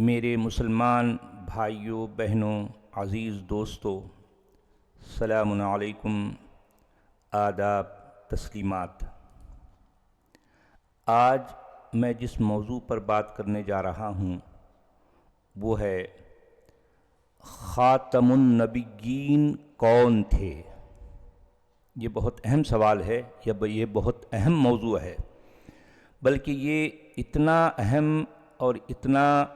میرے مسلمان بھائیوں بہنوں عزیز دوستو، السلام علیکم، آداب، تسلیمات۔ آج میں جس موضوع پر بات کرنے جا رہا ہوں وہ ہے خاتم النبیین کون تھے۔ یہ بہت اہم سوال ہے، یہ بہت اہم موضوع ہے، بلکہ یہ اتنا اہم اور اتنا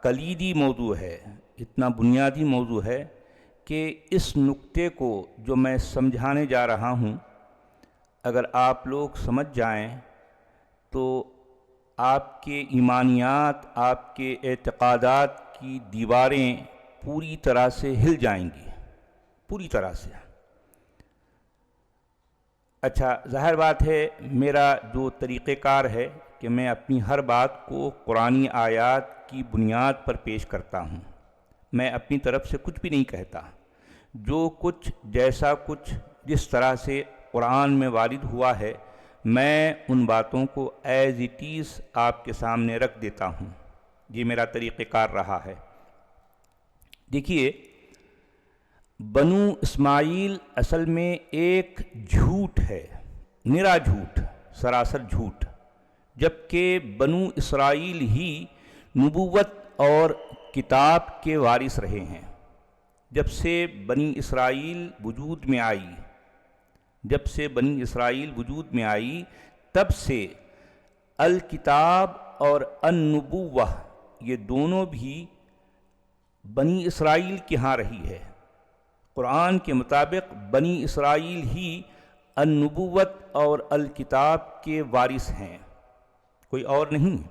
کلیدی موضوع ہے، اتنا بنیادی موضوع ہے کہ اس نقطے کو جو میں سمجھانے جا رہا ہوں اگر آپ لوگ سمجھ جائیں تو آپ کے ایمانیات، آپ کے اعتقادات کی دیواریں پوری طرح سے ہل جائیں گی، پوری طرح سے۔ اچھا، ظاہر بات ہے میرا جو طریقہ کار ہے کہ میں اپنی ہر بات کو قرآنی آیات کی بنیاد پر پیش کرتا ہوں۔ میں اپنی طرف سے کچھ بھی نہیں کہتا، جو کچھ جیسا کچھ جس طرح سے قرآن میں وارد ہوا ہے میں ان باتوں کو ایز اٹ از آپ کے سامنے رکھ دیتا ہوں۔ یہ میرا طریقہ کار رہا ہے۔ دیکھیے، بنو اسماعیل اصل میں ایک جھوٹ ہے، نرا جھوٹ، سراسر جھوٹ، جبکہ بنو اسرائیل ہی نبوت اور کتاب کے وارث رہے ہیں۔ جب سے بنی اسرائیل وجود میں آئی تب سے الکتاب اور النبوہ یہ دونوں بھی بنی اسرائیل کے ہاں رہی ہے۔ قرآن کے مطابق بنی اسرائیل ہی النبوت اور الکتاب کے وارث ہیں، کوئی اور نہیں۔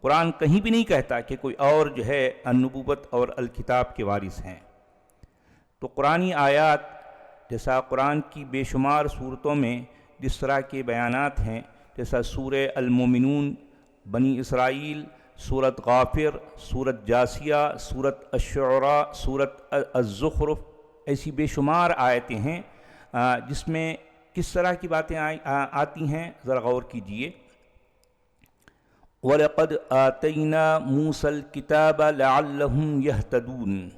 قرآن کہیں بھی نہیں کہتا کہ کوئی اور جو ہے النبوت اور الکتاب کے وارث ہیں۔ تو قرآنی آیات جیسا قرآن کی بے شمار صورتوں میں جس طرح کے بیانات ہیں، جیسا سورہ المومنون، بنی اسرائیل، سورت غافر، سورت جاسیہ، سورت الشعراء، سورت الزخرف، ایسی بے شمار آیتیں ہیں جس میں کس طرح کی باتیں آتی ہیں، ذرا غور کیجئے۔ وَلَقَدْ آتَيْنَا مُوسَى الْكِتَابَ لَعَلَّهُمْ يَهْتَدُونَ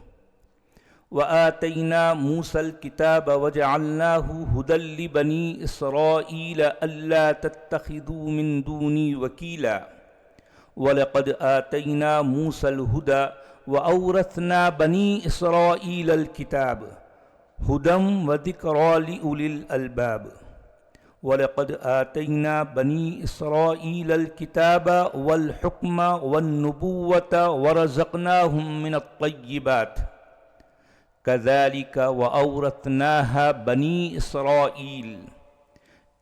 وَآتَيْنَا مُوسَى الْكِتَابَ وَجَعَلْنَاهُ هُدًى لِبَنِي إِسْرَائِيلَ أَلَّا تَتَّخِذُوا مِن دُونِي وَكِيلًا وَلَقَدْ آتَيْنَا مُوسَى الْهُدَى وَأَوْرَثْنَا بَنِي إِسْرَائِيلَ الْكِتَابَ هُدًى وَذِكْرَىٰ لِأُولِي الْأَلْبَابِ وَلَقَدْ آتَيْنَا بَنِي إِسْرَائِيلَ الْكِتَابَ وَالْحُكْمَ وَالنُّبُوَّةَ وَرَزَقْنَاهُم مِّنَ الطَّيِّبَاتِ كَذَلِكَ وَأَوْرَثْنَاهَا بَنِي إِسْرَائِيلَ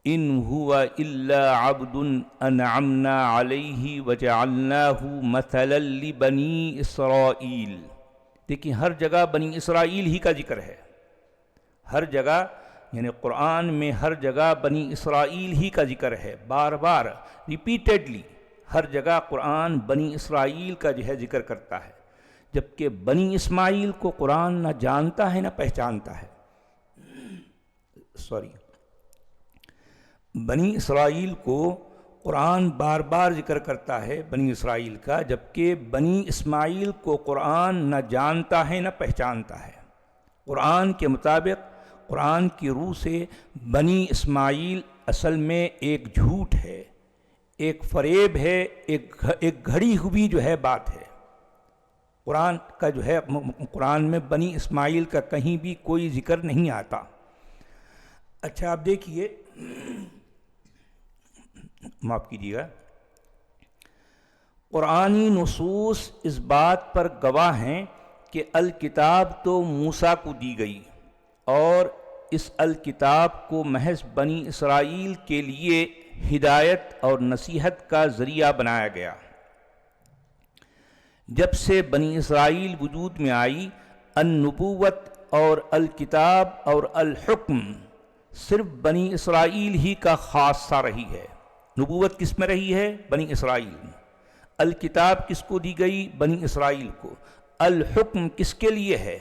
إِنْ هُوَ إِلَّا عَبْدٌ أَنْعَمْنَا عَلَيْهِ وَجَعَلْنَاهُ مَثَلًا لِبَنِي إِسْرَائِيلَ۔ دیکھیں، ہر جگہ بنی اسرائیل ہی کا ذکر ہے، ہر جگہ، یعنی قرآن میں ہر جگہ بنی اسرائیل ہی کا ذکر ہے، بار بار ریپیٹڈلی ہر جگہ قرآن بنی اسرائیل کا جو ہے ذکر کرتا ہے، جبکہ بنی اسماعیل کو قرآن نہ جانتا ہے نہ پہچانتا ہے۔ بنی اسرائیل کو قرآن بار بار ذکر کرتا ہے بنی اسرائیل کا، جبکہ بنی اسماعیل کو قرآن نہ جانتا ہے نہ پہچانتا ہے۔ قرآن کے مطابق، قرآن کی روح سے بنی اسماعیل اصل میں ایک جھوٹ ہے، ایک فریب ہے، ایک گھڑی ہوئی جو ہے بات ہے۔ قرآن کا جو ہے، قرآن میں بنی اسماعیل کا کہیں بھی کوئی ذکر نہیں آتا۔ اچھا، آپ دیکھیے، معاف کیجیے گا، قرآنی نصوص اس بات پر گواہ ہیں کہ الکتاب تو موسیٰ کو دی گئی اور اس الکتاب کو محض بنی اسرائیل کے لیے ہدایت اور نصیحت کا ذریعہ بنایا گیا۔ جب سے بنی اسرائیل وجود میں آئی، النبوت اور الکتاب اور الحکم صرف بنی اسرائیل ہی کا خاصہ رہی ہے۔ نبوت کس میں رہی ہے؟ بنی اسرائیل میں۔ الکتاب کس کو دی گئی؟ بنی اسرائیل کو۔ الحکم کس کے لیے ہے؟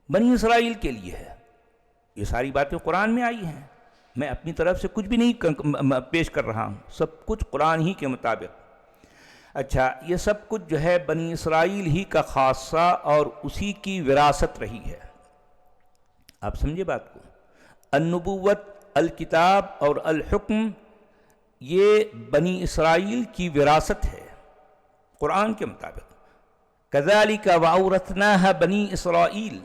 بنی اسرائیل کے لیے ہے۔ یہ ساری باتیں قرآن میں آئی ہیں، میں اپنی طرف سے کچھ بھی نہیں پیش کر رہا ہوں، سب کچھ قرآن ہی کے مطابق۔ اچھا، یہ سب کچھ جو ہے بنی اسرائیل ہی کا خاصہ اور اسی کی وراثت رہی ہے. آپ سمجھے بات کو؟ النبوت، الکتاب اور الحکم یہ بنی اسرائیل کی وراثت ہے قرآن کے مطابق. كَذَلِكَ وَأَوْرَثْنَاهَا بَنِي إِسْرَائِيلَ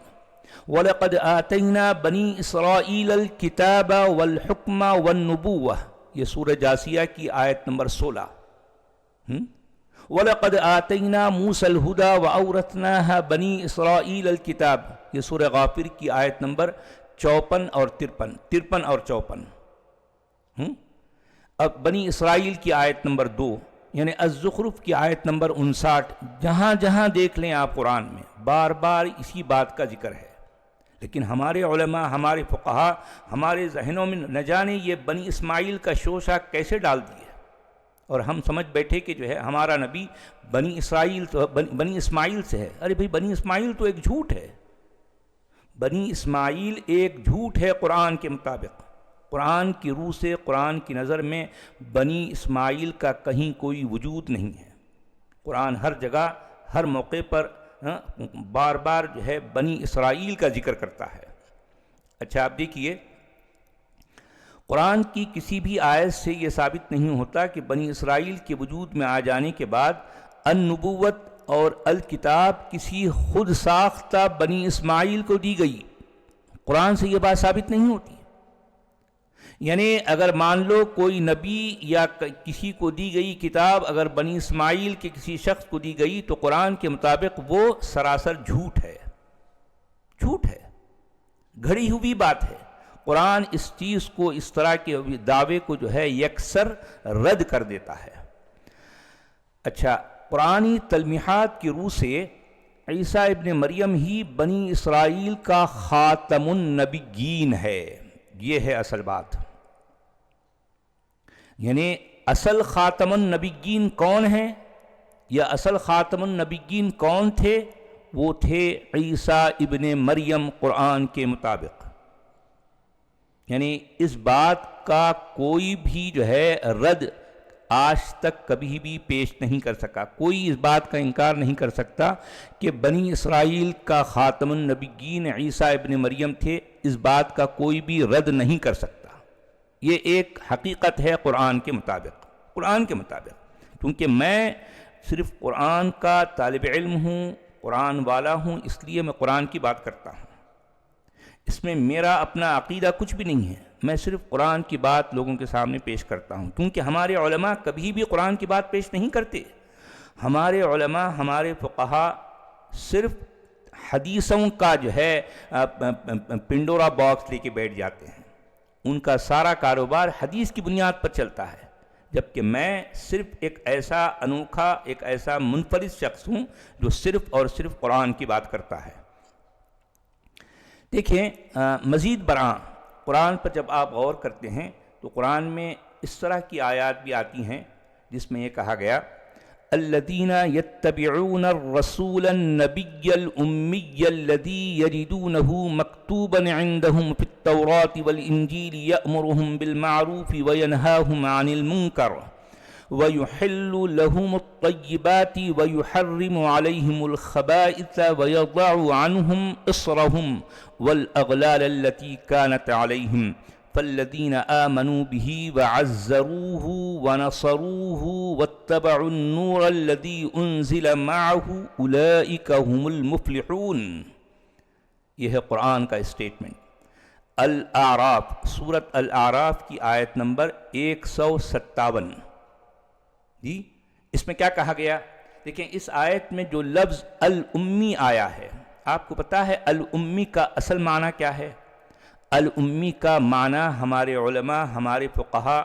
وَلَقَدْ آتَيْنَا بَنِي إِسْرَائِيلَ الْكِتَابَ وَالْحُكْمَ وَالنُّبُوَّةَ، یہ سورہ جاسیہ کی آیت نمبر 16. وَلَقَدْ آتَيْنَا مُوسَى الْهُدَى وَأَوْرَثْنَاهَا بَنِي إِسْرَائِيلَ الْكِتَابَ، یہ سورہ غافر کی آیت نمبر 54 اور 53 اور 54. اب بنی اسرائیل کی آیت نمبر 2 یعنی الزخرف کی آیت نمبر 59. جہاں جہاں دیکھ لیں آپ قرآن میں بار بار اسی بات کا ذکر ہے. لیکن ہمارے علماء، ہمارے فقہا، ہمارے ذہنوں میں نہ جانے یہ بنی اسماعیل کا شوشہ کیسے ڈال دیے، اور ہم سمجھ بیٹھے کہ جو ہے ہمارا نبی بنی اسماعیل سے ہے. ارے بھئی، بنی اسماعیل تو ایک جھوٹ ہے. بنی اسماعیل ایک جھوٹ ہے قرآن کے مطابق. قرآن کی روح سے، قرآن کی نظر میں بنی اسماعیل کا کہیں کوئی وجود نہیں ہے. قرآن ہر جگہ، ہر موقع پر بار بار جو ہے بنی اسرائیل کا ذکر کرتا ہے. اچھا، آپ دیکھیے، قرآن کی کسی بھی آیت سے یہ ثابت نہیں ہوتا کہ بنی اسرائیل کے وجود میں آ جانے کے بعد النبوت اور الکتاب کسی خود ساختہ بنی اسماعیل کو دی گئی. قرآن سے یہ بات ثابت نہیں ہوتی. یعنی اگر مان لو کوئی نبی یا کسی کو دی گئی کتاب اگر بنی اسماعیل کے کسی شخص کو دی گئی تو قرآن کے مطابق وہ سراسر جھوٹ ہے. جھوٹ ہے، گھڑی ہوئی بات ہے. قرآن اس چیز کو، اس طرح کے دعوے کو جو ہے یکسر رد کر دیتا ہے. اچھا، قرآنی تلمیحات کی روح سے عیسیٰ ابن مریم ہی بنی اسرائیل کا خاتم النبیین ہے. یہ ہے اصل بات. یعنی اصل خاتم النبیین کون ہیں، یا اصل خاتم النبیین کون تھے؟ وہ تھے عیسیٰ ابن مریم قرآن کے مطابق. یعنی اس بات کا کوئی بھی جو ہے رد آج تک کبھی بھی پیش نہیں کر سکا. کوئی اس بات کا انکار نہیں کر سکتا کہ بنی اسرائیل کا خاتم النبیین عیسیٰ ابن مریم تھے. اس بات کا کوئی بھی رد نہیں کر سکتا. یہ ایک حقیقت ہے قرآن کے مطابق. قرآن کے مطابق، کیونکہ میں صرف قرآن کا طالب علم ہوں، قرآن والا ہوں، اس لیے میں قرآن کی بات کرتا ہوں. اس میں میرا اپنا عقیدہ کچھ بھی نہیں ہے. میں صرف قرآن کی بات لوگوں کے سامنے پیش کرتا ہوں، کیونکہ ہمارے علماء کبھی بھی قرآن کی بات پیش نہیں کرتے. ہمارے علماء، ہمارے فقہا صرف حدیثوں کا جو ہے پنڈورا باکس لے کے بیٹھ جاتے ہیں. ان کا سارا کاروبار حدیث کی بنیاد پر چلتا ہے، جبکہ میں صرف ایک ایسا انوکھا، ایک ایسا منفرد شخص ہوں جو صرف اور صرف قرآن کی بات کرتا ہے. دیکھیں، مزید برآں قرآن پر جب آپ غور کرتے ہیں تو قرآن میں اس طرح کی آیات بھی آتی ہیں جس میں یہ کہا گیا الذین یتبعون الرسول النبی الامی الذی یجدونہ مکتوبا عندہم فی التوراۃ والانجیل یأمرہم بالمعروف وینہاہم عن المنکر وَيُحِلُّ لَهُمُ الطَّيِّبَاتِ وَيُحَرِّمُ عَلَيْهِمُ الْخَبَائِثَ وَيَضَعُ عَنْهُمْ إِصْرَهُمْ وَالْأَغْلَالَ الَّتِي كَانَتْ عَلَيْهِمْ فَالَّذِينَ آمَنُوا بِهِ وَعَزَّرُوهُ وَنَصَرُوهُ وَاتَّبَعُوا النُّورَ الَّذِي أُنزِلَ مَعَهُ أُولَئِكَ هُمُ الْمُفْلِحُونَ. یہ ہے قرآن کا اسٹیٹمنٹ. الاعراف، سورۃ الاعراف کی آیت نمبر 157. جی، اس میں کیا کہا گیا؟ دیکھیں، اس آیت میں جو لفظ الامی آیا ہے، آپ کو پتا ہے الامی کا اصل معنی کیا ہے؟ الامی کا معنی ہمارے علماء، ہمارے فقہا،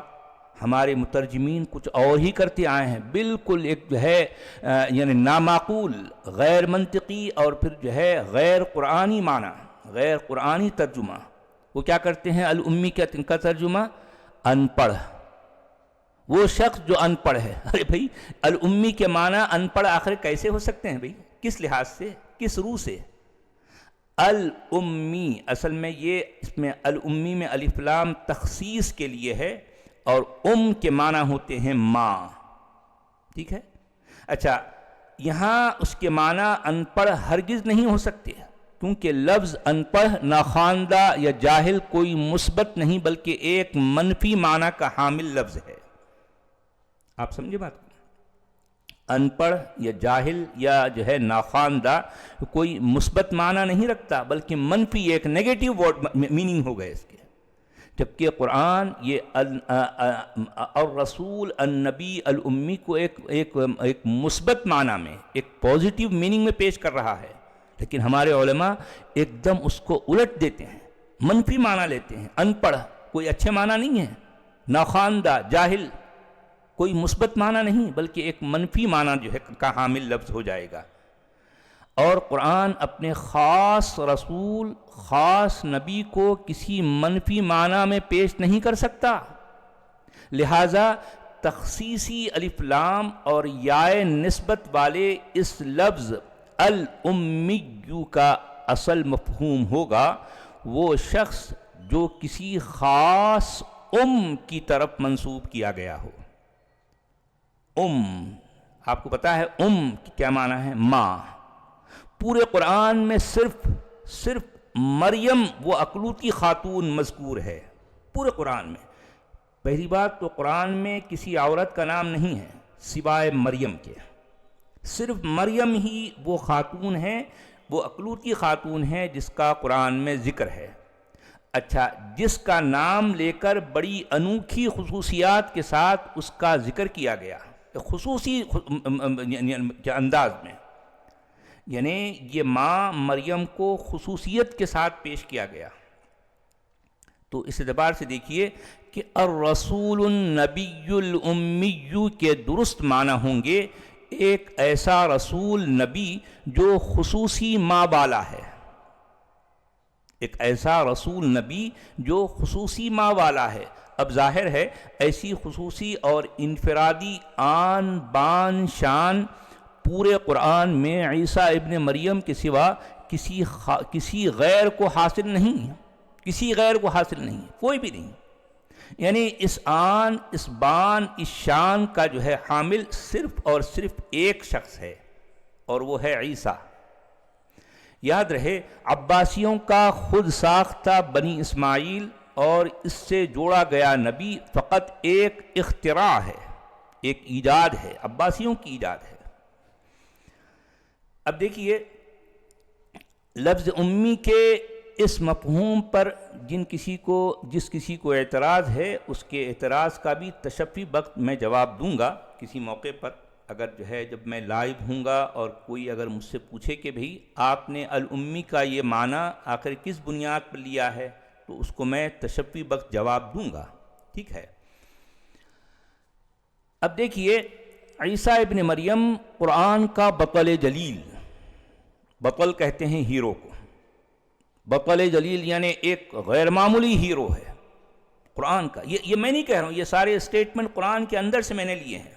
ہمارے مترجمین کچھ اور ہی کرتے آئے ہیں. بالکل ایک جو ہے یعنی نامعقول، غیر منطقی اور پھر جو ہے غیر قرآنی معنی، غیر قرآنی ترجمہ. وہ کیا کرتے ہیں الامی کا ترجمہ؟ ان پڑھ. وہ شخص جو ان پڑھ ہے. ارے بھائی، الامی کے معنی ان پڑھ آخر کیسے ہو سکتے ہیں بھائی؟ کس لحاظ سے، کس روح سے؟ الامی اصل میں یہ، اس میں الامی میں الف لام تخصیص کے لیے ہے، اور کے معنی ہوتے ہیں ماں. ٹھیک ہے؟ اچھا، یہاں اس کے معنی ان پڑھ ہرگز نہیں ہو سکتے، کیونکہ لفظ ان پڑھ، ناخواندہ یا جاہل کوئی مثبت نہیں بلکہ ایک منفی معنی کا حامل لفظ ہے۔ آپ سمجھے بات کو؟ ان پڑھ یا جاہل یا جو ہے ناخواندہ کوئی مثبت معنی نہیں رکھتا بلکہ منفی، ایک نیگیٹو ورڈ میننگ ہو گئے اس کے، جبکہ قرآن یہ الرسول النبی الامی کو ایک مثبت معنی میں، ایک پازیٹیو میننگ میں پیش کر رہا ہے، لیکن ہمارے علماء ایک دم اس کو الٹ دیتے ہیں، منفی معنی لیتے ہیں۔ ان پڑھ کوئی اچھے معنی نہیں ہے، ناخواندہ، جاہل کوئی مثبت معنی نہیں بلکہ ایک منفی معنی جو ہے کا حامل لفظ ہو جائے گا۔ اور قرآن اپنے خاص رسول، خاص نبی کو کسی منفی معنی میں پیش نہیں کر سکتا، لہذا تخصیصی الف لام اور یائے نسبت والے اس لفظ الامی کا اصل مفہوم ہوگا وہ شخص جو کسی خاص کی طرف منسوب کیا گیا ہو۔ آپ کو پتا ہے کی کیا معنی ہے؟ ماں۔ پورے قرآن میں صرف مریم وہ اقلوتی خاتون مذکور ہے، پورے قرآن میں۔ پہلی بات تو قرآن میں کسی عورت کا نام نہیں ہے سوائے مریم کے، صرف مریم ہی وہ خاتون ہے، وہ اقلوتی خاتون ہے جس کا قرآن میں ذکر ہے۔ اچھا، جس کا نام لے کر بڑی انوکھی خصوصیات کے ساتھ اس کا ذکر کیا گیا، خصوصی انداز میں، یعنی یہ ماں مریم کو خصوصیت کے ساتھ پیش کیا گیا، تو اس اعتبار سے دیکھیے کہ الرسول النبی الامی کے درست معنی ہوں گے ایک ایسا رسول نبی جو خصوصی ماں والا ہے، ایک ایسا رسول نبی جو خصوصی ماں والا ہے۔ اب ظاہر ہے ایسی خصوصی اور انفرادی آن بان شان پورے قرآن میں عیسیٰ ابن مریم کے سوا کسی غیر کو حاصل نہیں ہے، کسی غیر کو حاصل نہیں، کوئی بھی نہیں، یعنی اس آن، اس بان، اس شان کا جو ہے حامل صرف اور صرف ایک شخص ہے اور وہ ہے عیسیٰ۔ یاد رہے عباسیوں کا خود ساختہ بنی اسماعیل اور اس سے جوڑا گیا نبی فقط ایک اختراع ہے، ایک ایجاد ہے، عباسیوں کی ایجاد ہے۔ اب دیکھیے لفظ امی کے اس مفہوم پر جس کسی کو اعتراض ہے، اس کے اعتراض کا بھی تشفی وقت میں جواب دوں گا کسی موقع پر، اگر جو ہے جب میں لائیو ہوں گا اور کوئی اگر مجھ سے پوچھے کہ بھئی آپ نے الامی کا یہ معنی آخر کس بنیاد پر لیا ہے، تو اس کو میں تشفی وقت جواب دوں گا، ٹھیک ہے۔ اب دیکھیے عیسیٰ ابن مریم قرآن کا بطل جلیل، بطل کہتے ہیں ہیرو کو، بطل جلیل یعنی ایک غیر معمولی ہیرو ہے قرآن کا۔ یہ میں نہیں کہہ رہا ہوں، یہ سارے اسٹیٹمنٹ قرآن کے اندر سے میں نے لیے ہیں،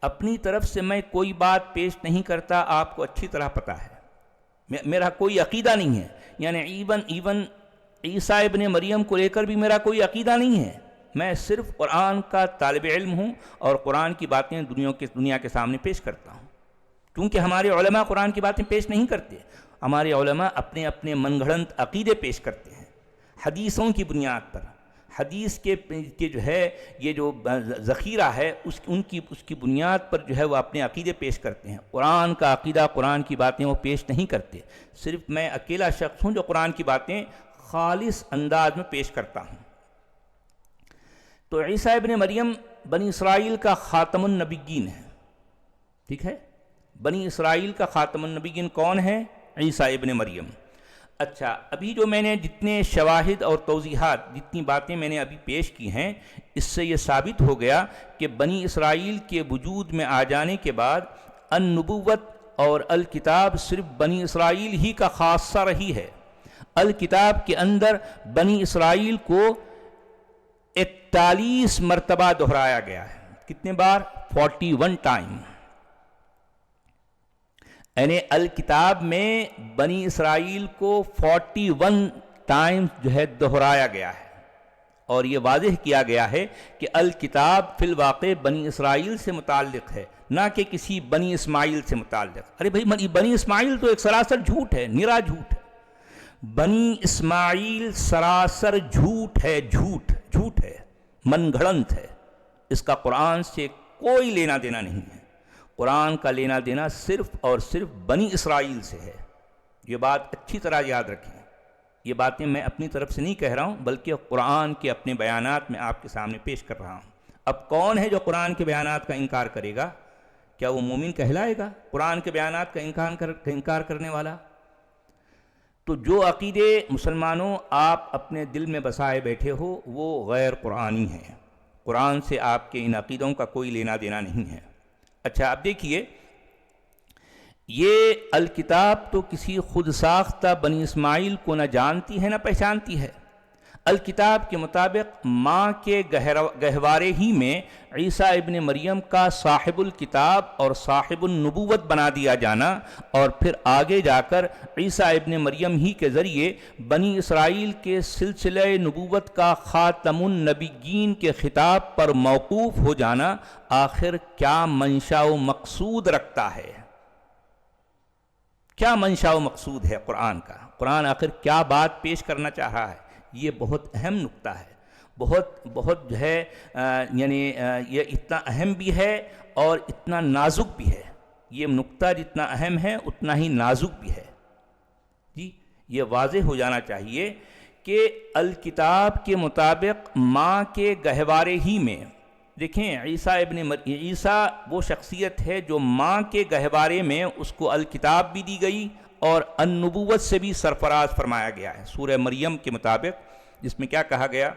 اپنی طرف سے میں کوئی بات پیش نہیں کرتا، آپ کو اچھی طرح پتا ہے، میرا کوئی عقیدہ نہیں ہے، یعنی ایون عیسیٰ ابن مریم کو لے کر بھی میرا کوئی عقیدہ نہیں ہے، میں صرف قرآن کا طالب علم ہوں اور قرآن کی باتیں دنیا کے سامنے پیش کرتا ہوں، کیونکہ ہمارے علماء قرآن کی باتیں پیش نہیں کرتے، ہمارے علماء اپنے اپنے من گھڑنت عقیدے پیش کرتے ہیں حدیثوں کی بنیاد پر، حدیث کے جو ہے یہ جو ذخیرہ ہے اس کی بنیاد پر جو ہے وہ اپنے عقیدے پیش کرتے ہیں، قرآن کا عقیدہ، قرآن کی باتیں وہ پیش نہیں کرتے، صرف میں اکیلا شخص ہوں جو قرآن کی باتیں خالص انداز میں پیش کرتا ہوں۔ تو عیسیٰ ابن مریم بنی اسرائیل کا خاتم النبیین ہے، ٹھیک ہے، بنی اسرائیل کا خاتم النبیین کون ہے؟ عیسیٰ ابن مریم۔ اچھا، ابھی جو میں نے جتنے شواہد اور توضیحات، جتنی باتیں میں نے ابھی پیش کی ہیں، اس سے یہ ثابت ہو گیا کہ بنی اسرائیل کے وجود میں آ جانے کے بعد النبوت اور الکتاب صرف بنی اسرائیل ہی کا خاصہ رہی ہے۔ الکتاب کے اندر بنی اسرائیل کو 41 مرتبہ دہرایا گیا ہے، کتنے بار؟ 41 ٹائم، یعنی الکتاب میں بنی اسرائیل کو 41 ٹائمز جو ہے دہرایا گیا ہے، اور یہ واضح کیا گیا ہے کہ الکتاب فی الواقع بنی اسرائیل سے متعلق ہے، نہ کہ کسی بنی اسماعیل سے متعلق۔ ارے بھائی بنی اسماعیل تو ایک سراسر جھوٹ ہے، نرا جھوٹ ہے۔ بنی اسماعیل سراسر جھوٹ ہے، جھوٹ ہے، من گھڑنت ہے۔ اس کا قرآن سے کوئی لینا دینا نہیں ہے۔ قرآن کا لینا دینا صرف اور صرف بنی اسرائیل سے ہے۔ یہ بات اچھی طرح یاد رکھیں۔ یہ باتیں میں اپنی طرف سے نہیں کہہ رہا ہوں، بلکہ قرآن کے اپنے بیانات میں آپ کے سامنے پیش کر رہا ہوں۔ اب کون ہے جو قرآن کے بیانات کا انکار کرے گا؟ کیا وہ مومن کہلائے گا قرآن کے بیانات کا انکار کرنے والا؟ تو جو عقیدے مسلمانوں آپ اپنے دل میں بسائے بیٹھے ہو وہ غیر قرآنی ہیں۔ قرآن سے آپ کے ان عقیدوں کا کوئی لینا دینا نہیں ہے۔ اچھا اب دیکھیے، یہ الکتاب تو کسی خود ساختہ بنی اسماعیل کو نہ جانتی ہے نہ پہچانتی ہے۔ الکتاب کے مطابق ماں کے گہوارے ہی میں عیسیٰ ابن مریم کا صاحب الکتاب اور صاحب النبوت بنا دیا جانا، اور پھر آگے جا کر عیسیٰ ابن مریم ہی کے ذریعے بنی اسرائیل کے سلسلہ نبوت کا خاتم النبیین کے خطاب پر موقوف ہو جانا، آخر کیا منشا و مقصود رکھتا ہے؟ کیا منشا و مقصود ہے قرآن کا؟ قرآن آخر کیا بات پیش کرنا چاہ رہا ہے؟ یہ بہت اہم نکتہ ہے، بہت جو ہے یعنی یہ اتنا اہم بھی ہے اور اتنا نازک بھی ہے۔ یہ نکتہ جتنا اہم ہے اتنا ہی نازک بھی ہے۔ جی یہ واضح ہو جانا چاہیے کہ الکتاب کے مطابق ماں کے گہوارے ہی میں، دیکھیں عیسیٰ وہ شخصیت ہے جو ماں کے گہوارے میں اس کو الکتاب بھی دی گئی اور النبوت سے بھی سرفراز فرمایا گیا ہے۔ سورہ مریم کے مطابق جس میں کیا کہا گیا؟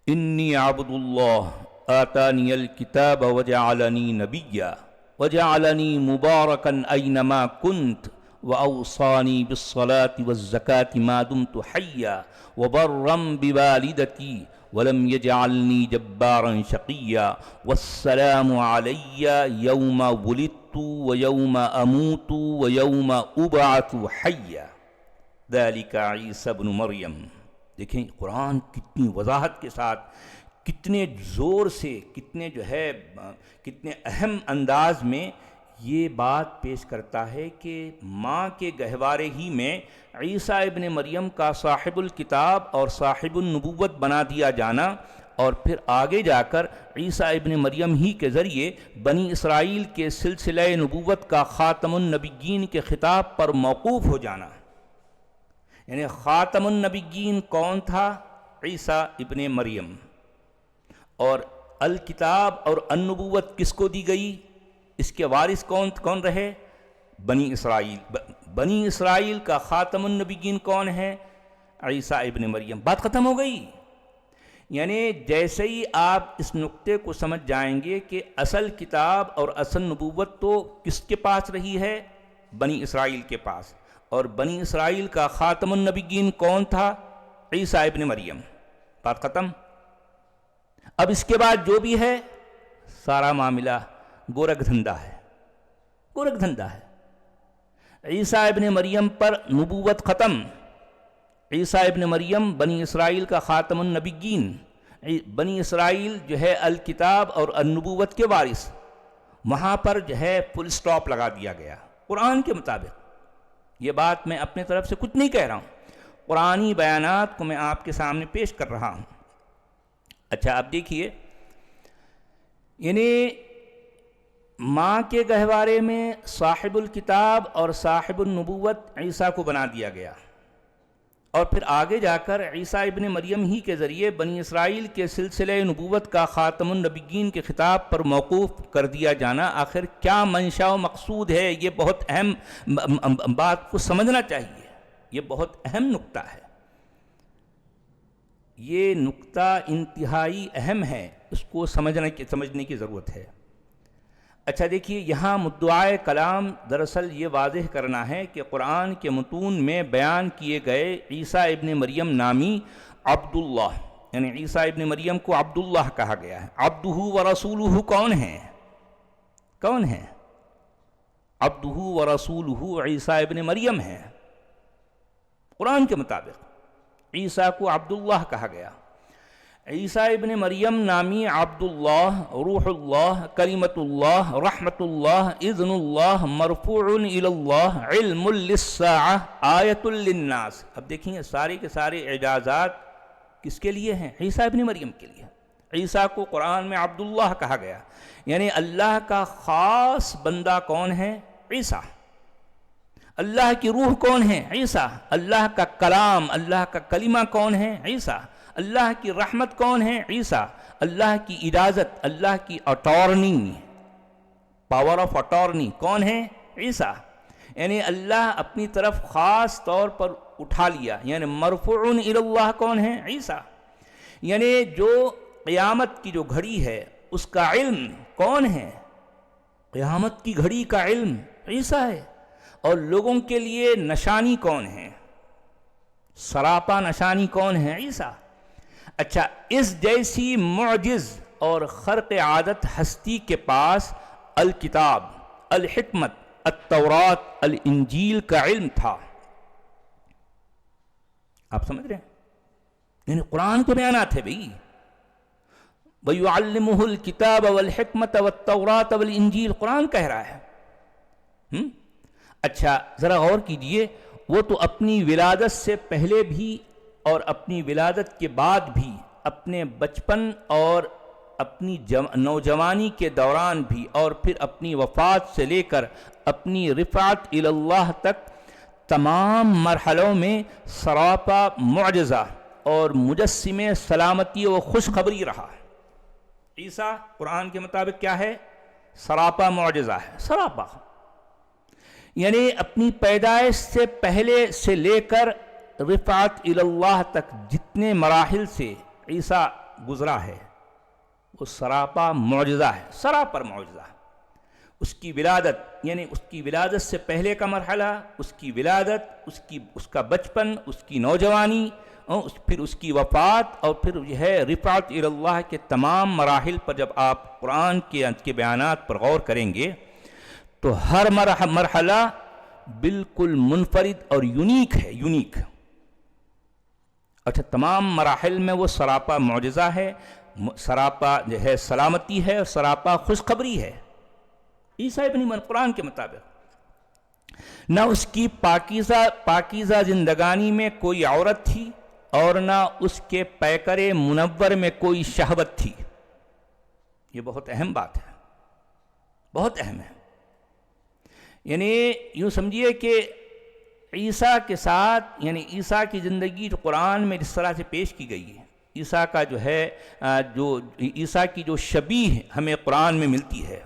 انی عبد اللہ آتانی الکتاب وجعلنی نبیا وجعلنی مبارکا اینما کنت واوصانی بالصلاة والزکاة ما دمت حیا وبرا بوالدتی ولم يجعلني جبارا شقيا والسلام علي يوم ولدت ويوم أموت ويوم أبعث حيا ذلك عيسى ابن مريم۔ دیکھیں قرآن کتنی وضاحت کے ساتھ، کتنے زور سے، کتنے اہم انداز میں یہ بات پیش کرتا ہے کہ ماں کے گہوارے ہی میں عیسیٰ ابن مریم کا صاحب الکتاب اور صاحب النبوت بنا دیا جانا، اور پھر آگے جا کر عیسیٰ ابن مریم ہی کے ذریعے بنی اسرائیل کے سلسلہ نبوت کا خاتم النبیین کے خطاب پر موقوف ہو جانا۔ یعنی خاتم النبیین کون تھا؟ عیسیٰ ابن مریم۔ اور الکتاب اور النبوت کس کو دی گئی؟ اس کے وارث کون رہے؟ بنی اسرائیل۔ بنی اسرائیل کا خاتم النبیین کون ہے؟ عیسیٰ ابن مریم۔ بات ختم ہو گئی۔ یعنی جیسے ہی آپ اس نقطے کو سمجھ جائیں گے کہ اصل کتاب اور اصل نبوت تو کس کے پاس رہی ہے؟ بنی اسرائیل کے پاس۔ اور بنی اسرائیل کا خاتم النبیین کون تھا؟ عیسیٰ ابن مریم۔ بات ختم۔ اب اس کے بعد جو بھی ہے سارا معاملہ گورکھ دھندا ہے، گورکھ دھندا ہے۔ عیسیٰ ابن مریم پر نبوت ختم۔ عیسیٰ ابن مریم بنی اسرائیل کا خاتم النبیین، بنی اسرائیل جو ہے الکتاب اور النبوت کے وارث، وہاں پر جو ہے فل سٹاپ لگا دیا گیا قرآن کے مطابق۔ یہ بات میں اپنے طرف سے کچھ نہیں کہہ رہا ہوں، قرآنی بیانات کو میں آپ کے سامنے پیش کر رہا ہوں۔ اچھا اب دیکھیے، یعنی ماں کے گہوارے میں صاحب الکتاب اور صاحب النبوت عیسیٰ کو بنا دیا گیا، اور پھر آگے جا کر عیسیٰ ابن مریم ہی کے ذریعے بنی اسرائیل کے سلسلہ نبوت کا خاتم النبیین کے خطاب پر موقوف کر دیا جانا، آخر کیا منشا و مقصود ہے؟ یہ بہت اہم بات کو سمجھنا چاہیے۔ یہ بہت اہم نکتہ ہے، یہ نکتہ انتہائی اہم ہے، اس کو سمجھنے کی ضرورت ہے۔ اچھا دیکھیے، یہاں مدعائے کلام دراصل یہ واضح کرنا ہے کہ قرآن کے متون میں بیان کیے گئے عیسیٰ ابن مریم نامی عبداللہ، یعنی عیسیٰ ابن مریم کو عبداللہ کہا گیا ہے۔ عبدہ و رسولہ کون ہیں؟ کون ہیں؟ عبدہ و رسولہ عیسیٰ ابن مریم ہیں۔ قرآن کے مطابق عیسیٰ کو عبداللہ کہا گیا، عیسیٰ ابن مریم نامی عبداللہ، روح اللہ، کلمۃ اللہ، رحمت اللہ، اذن اللہ، مرفوع الی اللہ، علم للساعہ، آیۃ للناس۔ اب دیکھیں یہ سارے کے سارے اعجازات کس کے لیے ہیں؟ عیسیٰ ابن مریم کے لیے۔ عیسیٰ کو قرآن میں عبداللہ کہا گیا، یعنی اللہ کا خاص بندہ کون ہے؟ عیسیٰ۔ اللہ کی روح کون ہے؟ عیسیٰ۔ اللہ کا کلام، اللہ کا کلمہ کون ہے؟ عیسیٰ۔ اللہ کی رحمت کون ہے؟ عیسیٰ۔ اللہ کی اجازت، اللہ کی اٹارنی، پاور آف اٹارنی کون ہے؟ عیسیٰ۔ یعنی اللہ اپنی طرف خاص طور پر اٹھا لیا، یعنی مرفوع الی اللہ کون ہے؟ عیسیٰ۔ یعنی جو قیامت کی جو گھڑی ہے اس کا علم کون ہے؟ قیامت کی گھڑی کا علم عیسیٰ ہے۔ اور لوگوں کے لیے نشانی کون ہے؟ سراپا نشانی کون ہے؟ عیسیٰ۔ اچھا، اس جیسی معجز اور خرق عادت ہستی کے پاس الکتاب، الحکمت، التورات، الانجیل کا علم تھا۔ آپ سمجھ رہے ہیں؟ یعنی قرآن کے بیانات ہے بھئی، وَيُعَلِّمُهُ الْكِتَابَ وَالْحِكْمَةَ وَالتَّوْرَاةَ وَالْإِنْجِيلَ، قرآن کہہ رہا ہے۔ اچھا ذرا غور کیجئے، وہ تو اپنی ولادت سے پہلے بھی اور اپنی ولادت کے بعد بھی، اپنے بچپن اور اپنی نوجوانی کے دوران بھی، اور پھر اپنی وفات سے لے کر اپنی رفعت الی اللہ تک تمام مرحلوں میں سراپا معجزہ اور مجسم سلامتی و خوشخبری رہا۔ عیسیٰ قرآن کے مطابق کیا ہے؟ سراپا معجزہ ہے، سراپا، یعنی اپنی پیدائش سے پہلے سے لے کر رفعت الی اللہ تک جتنے مراحل سے عیسیٰ گزرا ہے وہ سراپا معجزہ ہے، سراپر معجزہ۔ اس کی ولادت، یعنی اس کی ولادت سے پہلے کا مرحلہ، اس کی ولادت، اس کا بچپن، اس کی نوجوانی، پھر اس کی وفات، اور پھر یہ ہے رفعت الی اللہ کے تمام مراحل پر جب آپ قرآن کے بیانات پر غور کریں گے تو ہر مرحلہ بالکل منفرد اور یونیک ہے، یونیک۔ اچھا، تمام مراحل میں وہ سراپا معجزہ ہے، سراپا جو ہے سلامتی ہے، اور سراپا خوشخبری ہے۔ عیسیٰ ابن مریم قرآن کے مطابق نہ اس کی پاکیزہ زندگانی میں کوئی عورت تھی، اور نہ اس کے پیکر منور میں کوئی شہوت تھی۔ یہ بہت اہم بات ہے، بہت اہم ہے۔ یعنی یوں سمجھیے کہ عیسیٰ کے ساتھ، یعنی عیسیٰ کی زندگی جو قرآن میں جس طرح سے پیش کی گئی ہے، عیسیٰ کا جو ہے عیسیٰ کی جو شبیہ ہمیں قرآن میں ملتی ہے،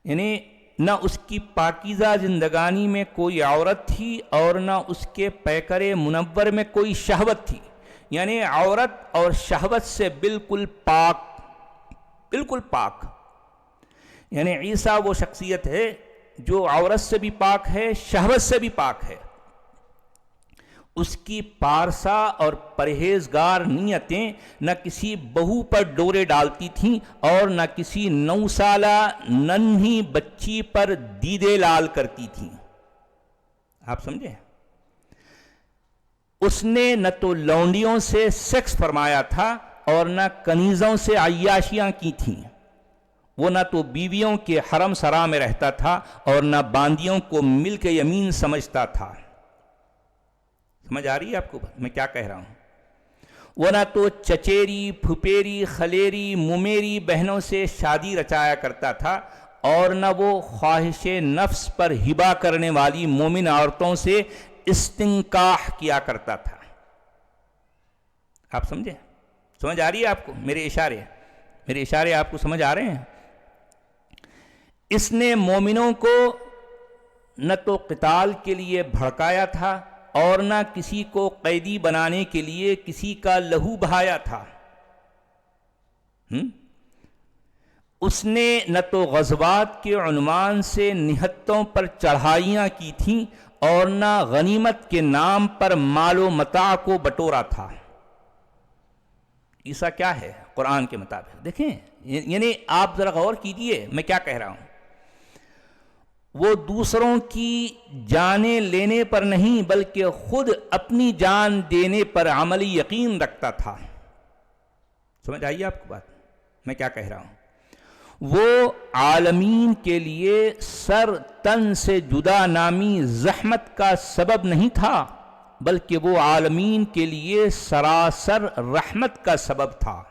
یعنی نہ اس کی پاکیزہ زندگانی میں کوئی عورت تھی، اور نہ اس کے پیکر منور میں کوئی شہوت تھی، یعنی عورت اور شہوت سے بالکل پاک، بالکل پاک۔ یعنی عیسیٰ وہ شخصیت ہے جو عورت سے بھی پاک ہے، شہوت سے بھی پاک ہے۔ اس کی پارسا اور پرہیزگار نیتیں نہ کسی بہو پر ڈورے ڈالتی تھیں، اور نہ کسی 9 سالہ ننھی بچی پر دیدے لال کرتی تھیں۔ آپ سمجھے؟ اس نے نہ تو لونڈیوں سے سیکس فرمایا تھا، اور نہ کنیزوں سے عیاشیاں کی تھیں۔ وہ نہ تو بیویوں کے حرم سرا میں رہتا تھا، اور نہ باندیوں کو ملک یمین سمجھتا تھا۔ سمجھ آ رہی ہے آپ کو میں کیا کہہ رہا ہوں؟ وہ نہ تو چچیری، پھپیری، خلیری، ممیری بہنوں سے شادی رچایا کرتا تھا، اور نہ وہ خواہش نفس پر ہبا کرنے والی مومن عورتوں سے استنکاح کیا کرتا تھا۔ آپ سمجھے؟ سمجھ آ رہی ہے آپ کو میرے اشارے آپ کو سمجھ آ رہے ہیں؟ اس نے مومنوں کو نہ تو قتال کے لیے بھڑکایا تھا، اور نہ کسی کو قیدی بنانے کے لیے کسی کا لہو بہایا تھا۔ اس نے نہ تو غزوات کے عنوان سے نہتوں پر چڑھائیاں کی تھیں، اور نہ غنیمت کے نام پر مال و متاع کو بٹورا تھا۔ عیسیٰ کیا ہے قرآن کے مطابق؟ دیکھیں، یعنی آپ ذرا غور کیجئے میں کیا کہہ رہا ہوں۔ وہ دوسروں کی جانیں لینے پر نہیں، بلکہ خود اپنی جان دینے پر عملی یقین رکھتا تھا۔ سمجھ آئیے آپ کو بات میں کیا کہہ رہا ہوں؟ وہ عالمین کے لیے سر تن سے جدا نامی زحمت کا سبب نہیں تھا، بلکہ وہ عالمین کے لیے سراسر رحمت کا سبب تھا۔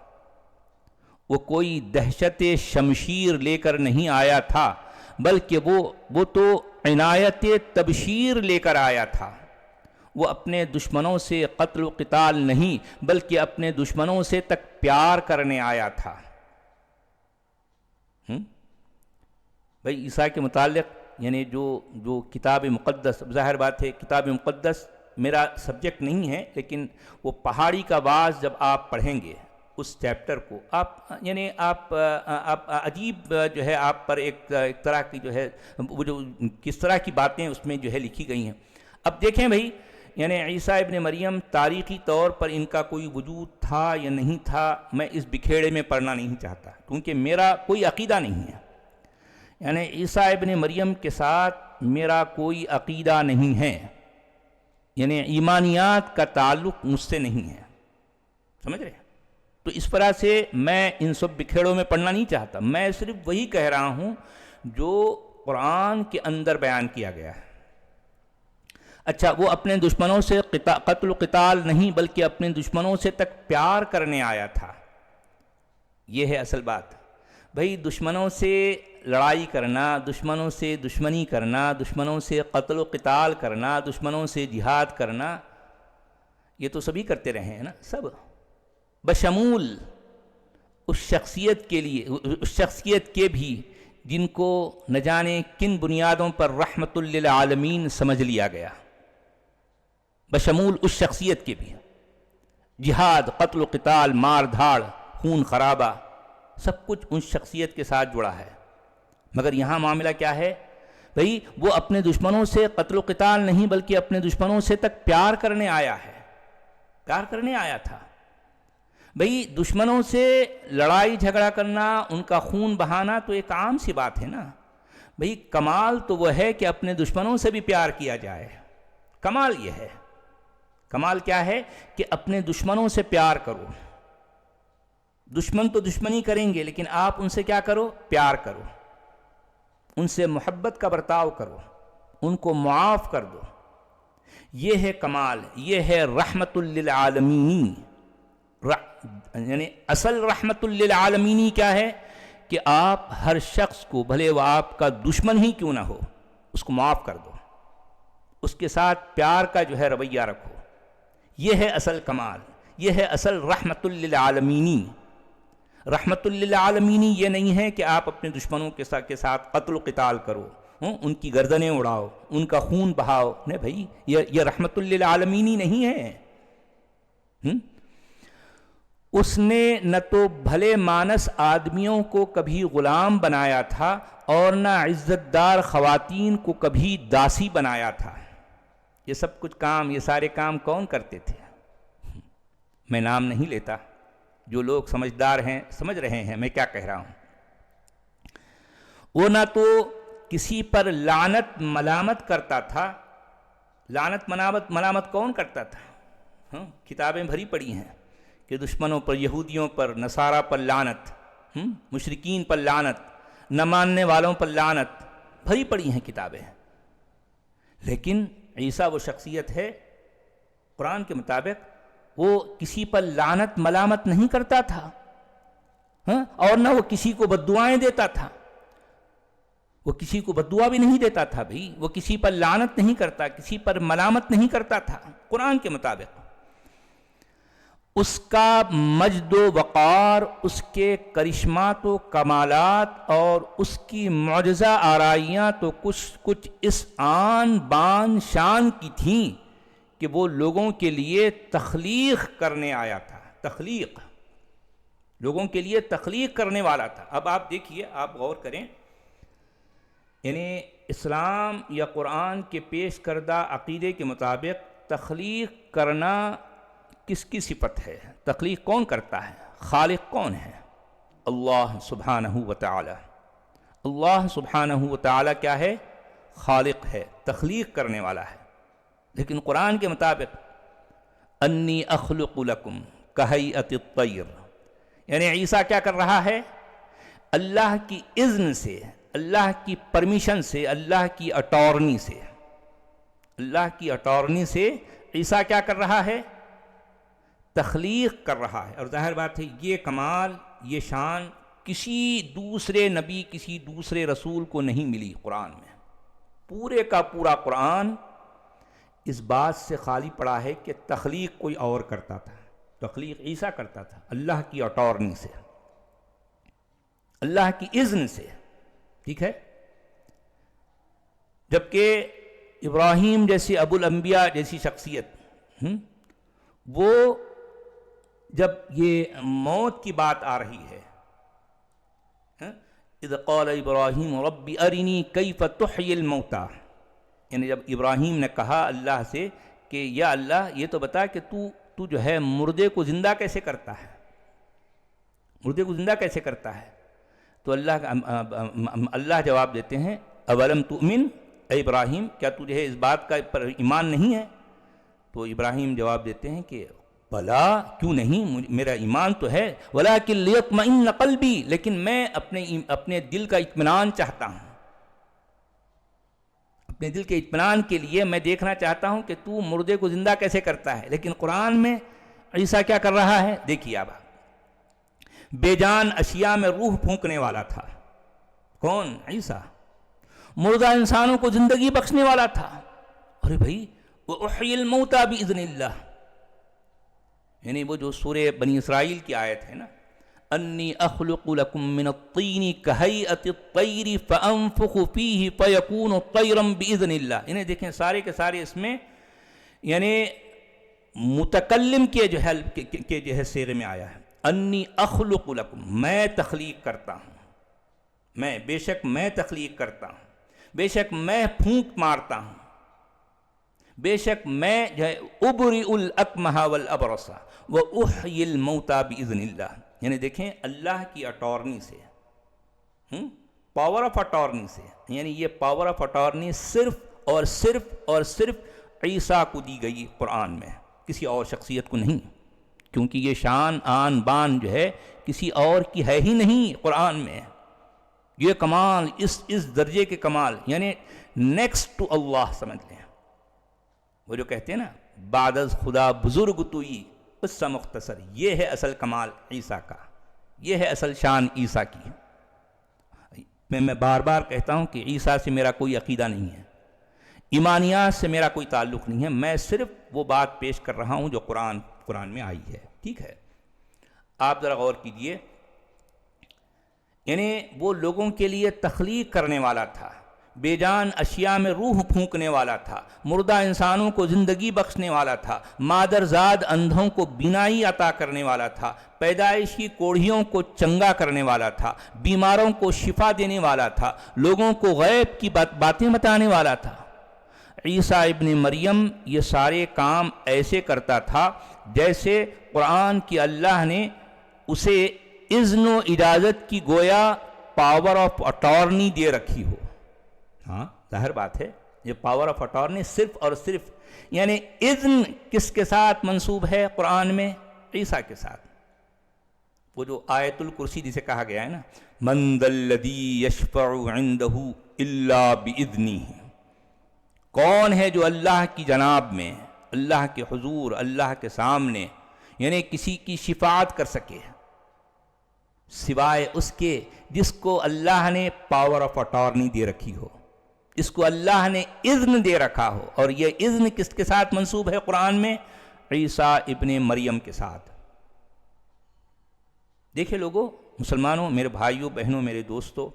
وہ کوئی دہشت شمشیر لے کر نہیں آیا تھا، بلکہ وہ تو عنایت تبشیر لے کر آیا تھا۔ وہ اپنے دشمنوں سے قتل و قتال نہیں بلکہ اپنے دشمنوں سے تک پیار کرنے آیا تھا۔ بھائی عیسیٰ کے متعلق یعنی جو کتاب مقدس، ظاہر بات ہے کتاب مقدس میرا سبجیکٹ نہیں ہے، لیکن وہ پہاڑی کا باز جب آپ پڑھیں گے اس چیپٹر کو، آپ عجیب جو ہے آپ پر ایک طرح کی جو ہے وہ جو کس طرح کی باتیں اس میں جو ہے لکھی گئی ہیں۔ اب دیکھیں بھائی، یعنی عیسیٰ ابن مریم تاریخی طور پر ان کا کوئی وجود تھا یا نہیں تھا، میں اس بکھیڑے میں پڑھنا نہیں چاہتا، کیونکہ میرا کوئی عقیدہ نہیں ہے۔ یعنی عیسیٰ ابن مریم کے ساتھ میرا کوئی عقیدہ نہیں ہے، یعنی ایمانیات کا تعلق مجھ سے نہیں ہے، سمجھ رہے ہیں؟ تو اس طرح سے میں ان سب بکھیڑوں میں پڑھنا نہیں چاہتا، میں صرف وہی کہہ رہا ہوں جو قرآن کے اندر بیان کیا گیا ہے۔ اچھا، وہ اپنے دشمنوں سے قتل و قتال نہیں بلکہ اپنے دشمنوں سے تک پیار کرنے آیا تھا، یہ ہے اصل بات۔ بھائی دشمنوں سے لڑائی کرنا، دشمنوں سے دشمنی کرنا، دشمنوں سے قتل و قتال کرنا، دشمنوں سے جہاد کرنا، یہ تو سبھی کرتے رہے ہیں نا، سب بشمول اس شخصیت کے لیے، اس شخصیت کے بھی جن کو نہ جانے کن بنیادوں پر رحمت للعالمین سمجھ لیا گیا، بشمول اس شخصیت کے بھی جہاد، قتل و قتال، مار دھاڑ، خون خرابہ، سب کچھ ان شخصیت کے ساتھ جڑا ہے۔ مگر یہاں معاملہ کیا ہے بھئی؟ وہ اپنے دشمنوں سے قتل و قتال نہیں بلکہ اپنے دشمنوں سے تک پیار کرنے آیا ہے، پیار کرنے آیا تھا۔ بھئی دشمنوں سے لڑائی جھگڑا کرنا، ان کا خون بہانا تو ایک عام سی بات ہے نا۔ بھئی کمال تو وہ ہے کہ اپنے دشمنوں سے بھی پیار کیا جائے، کمال یہ ہے۔ کمال کیا ہے؟ کہ اپنے دشمنوں سے پیار کرو۔ دشمن تو دشمنی کریں گے، لیکن آپ ان سے کیا کرو؟ پیار کرو، ان سے محبت کا برتاؤ کرو، ان کو معاف کر دو۔ یہ ہے کمال، یہ ہے رحمت للعالمین۔ یعنی اصل رحمت للعالمین کیا ہے؟ کہ آپ ہر شخص کو، بھلے وہ آپ کا دشمن ہی کیوں نہ ہو، اس کو معاف کر دو، اس کے ساتھ پیار کا جو ہے رویہ رکھو۔ یہ ہے اصل کمال، یہ ہے اصل رحمت للعالمین۔ رحمت للعالمین یہ نہیں ہے کہ آپ اپنے دشمنوں کے ساتھ قتل و قتال کرو، ان کی گردنیں اڑاؤ، ان کا خون بہاؤ، نہیں بھائی، یہ رحمت للعالمین نہیں ہے۔ اس نے نہ تو بھلے مانس آدمیوں کو کبھی غلام بنایا تھا اور نہ عزت دار خواتین کو کبھی داسی بنایا تھا۔ یہ سب کچھ کام، یہ سارے کام کون کرتے تھے؟ میں نام نہیں لیتا، جو لوگ سمجھدار ہیں سمجھ رہے ہیں میں کیا کہہ رہا ہوں۔ وہ نہ تو کسی پر لعنت ملامت کرتا تھا۔ لعنت ملامت کون کرتا تھا؟ کتابیں بھری پڑی ہیں کہ دشمنوں پر، یہودیوں پر، نصارہ پر لعنت، مشرکین پر لعنت، نہ ماننے والوں پر لعنت، بھری پڑی ہیں کتابیں۔ لیکن عیسیٰ وہ شخصیت ہے قرآن کے مطابق وہ کسی پر لعنت ملامت نہیں کرتا تھا، اور نہ وہ کسی کو بددعائیں دیتا تھا۔ وہ کسی کو بددعا بھی نہیں دیتا تھا بھئی، وہ کسی پر لعنت نہیں کرتا، کسی پر ملامت نہیں کرتا تھا قرآن کے مطابق۔ اس کا مجد و وقار، اس کے کرشمات و کمالات اور اس کی معجزہ آرائیاں تو کچھ اس آن بان شان کی تھیں کہ وہ لوگوں کے لیے تخلیق کرنے آیا تھا۔ تخلیق، لوگوں کے لیے تخلیق کرنے والا تھا۔ اب آپ دیکھیے، آپ غور کریں، یعنی اسلام یا قرآن کے پیش کردہ عقیدے کے مطابق تخلیق کرنا کس کی صفت ہے؟ تخلیق کون کرتا ہے؟ خالق کون ہے؟ اللہ سبحانہ و تعالی۔ اللہ سبحانہ و تعالی کیا ہے؟ خالق ہے، تخلیق کرنے والا ہے۔ لیکن قرآن کے مطابق انی اخلق لکم کہیئت الطیر، یعنی عیسیٰ کیا کر رہا ہے؟ اللہ کی اذن سے، اللہ کی پرمیشن سے، اللہ کی اٹارنی سے، اللہ کی اٹارنی سے عیسیٰ کیا کر رہا ہے؟ تخلیق کر رہا ہے۔ اور ظاہر بات ہے یہ کمال، یہ شان کسی دوسرے نبی، کسی دوسرے رسول کو نہیں ملی قرآن میں۔ پورے کا پورا قرآن اس بات سے خالی پڑا ہے کہ تخلیق کوئی اور کرتا تھا، تخلیق عیسیٰ کرتا تھا اللہ کی اٹارنی سے، اللہ کی اذن سے، ٹھیک ہے؟ جبکہ ابراہیم جیسی ابو الانبیاء جیسی شخصیت، وہ جب یہ موت کی بات آ رہی ہے، اذ قال ابراہیم رب ارنی کیف تحیی الموتى، یعنی جب ابراہیم نے کہا اللہ سے کہ یا اللہ یہ تو بتا کہ تو جو ہے مردے کو زندہ کیسے کرتا ہے، مردے کو زندہ کیسے کرتا ہے؟ تو اللہ جواب دیتے ہیں اولم تؤمن، اے ابراہیم کیا تجھے اس بات کا پر ایمان نہیں ہے؟ تو ابراہیم جواب دیتے ہیں کہ بلا، کیوں نہیں، میرا ایمان تو ہے، ولیکن لیطمئن قلبی، لیکن میں اپنے دل کا اطمینان چاہتا ہوں، اپنے دل کے اطمینان کے لیے میں دیکھنا چاہتا ہوں کہ تو مردے کو زندہ کیسے کرتا ہے۔ لیکن قرآن میں عیسیٰ کیا کر رہا ہے؟ دیکھیے اب، بے جان اشیاء میں روح پھونکنے والا تھا کون؟ عیسیٰ۔ مردہ انسانوں کو زندگی بخشنے والا تھا۔ ارے بھائی، وَأُحْيِي الْمَوْتَى بِإِذْنِ اللَّهِ، یعنی وہ جو سورہ بنی اسرائیل کی آیت ہے نا، انی اخلق لکم من الطین کہیئت الطیر فانفخ فیہ فیکون طیرا باذن اللہ، یعنی دیکھیں سارے کے سارے اس میں یعنی متکلم کے جو ہے صیغے میں آیا ہے، انی اخلق لکم، میں تخلیق کرتا ہوں، میں بے شک میں تخلیق کرتا ہوں، بے شک میں پھونک مارتا ہوں، بے شک میں جو ہے ابرئ الاکمہ والابرص واحیی الموتى باذن اللہ، یعنی دیکھیں اللہ کی اٹارنی سے، پاور آف اٹارنی سے، یعنی یہ پاور آف اٹارنی صرف اور صرف اور صرف عیسیٰ کو دی گئی قرآن میں، کسی اور شخصیت کو نہیں، کیونکہ یہ شان آن بان جو ہے کسی اور کی ہے ہی نہیں قرآن میں۔ یہ کمال، اس درجے کے کمال، یعنی نیکسٹ ٹو اللہ سمجھ لیں۔ وہ جو کہتے ہیں نا بعد از خدا بزرگ توئی اس سے مختصر، یہ ہے اصل کمال عیسیٰ کا، یہ ہے اصل شان عیسیٰ کی۔ میں بار بار کہتا ہوں کہ عیسیٰ سے میرا کوئی عقیدہ نہیں ہے، ایمانیات سے میرا کوئی تعلق نہیں ہے، میں صرف وہ بات پیش کر رہا ہوں جو قرآن میں آئی ہے، ٹھیک ہے؟ آپ ذرا غور کیجئے، یعنی وہ لوگوں کے لیے تخلیق کرنے والا تھا، بے جان اشیاء میں روح پھونکنے والا تھا، مردہ انسانوں کو زندگی بخشنے والا تھا، مادرزاد اندھوں کو بینائی عطا کرنے والا تھا، پیدائشی کوڑھیوں کو چنگا کرنے والا تھا، بیماروں کو شفا دینے والا تھا، لوگوں کو غیب کی باتیں بتانے والا تھا۔ عیسیٰ ابن مریم یہ سارے کام ایسے کرتا تھا جیسے قرآن کی اللہ نے اسے اذن و اجازت کی گویا پاور آف اٹارنی دے رکھی ہو۔ ہاں ظاہر بات ہے، یہ پاور آف اٹارنی صرف اور صرف، یعنی اذن کس کے ساتھ منسوب ہے قرآن میں؟ عیسیٰ کے ساتھ۔ وہ جو آیت الکرسی جسے کہا گیا ہے نا، من ذا الذی یشفع عندہ الا باذنہ، کون ہے جو اللہ کی جناب میں، اللہ کے حضور، اللہ کے سامنے یعنی کسی کی شفاعت کر سکے سوائے اس کے جس کو اللہ نے پاور آف اٹارنی دے رکھی ہو، جس کو اللہ نے اذن دے رکھا ہو۔ اور یہ اذن کس کے ساتھ منسوب ہے قرآن میں؟ عیسیٰ ابن مریم کے ساتھ۔ دیکھیں لوگوں، مسلمانوں، میرے بھائیوں بہنوں، میرے دوستوں،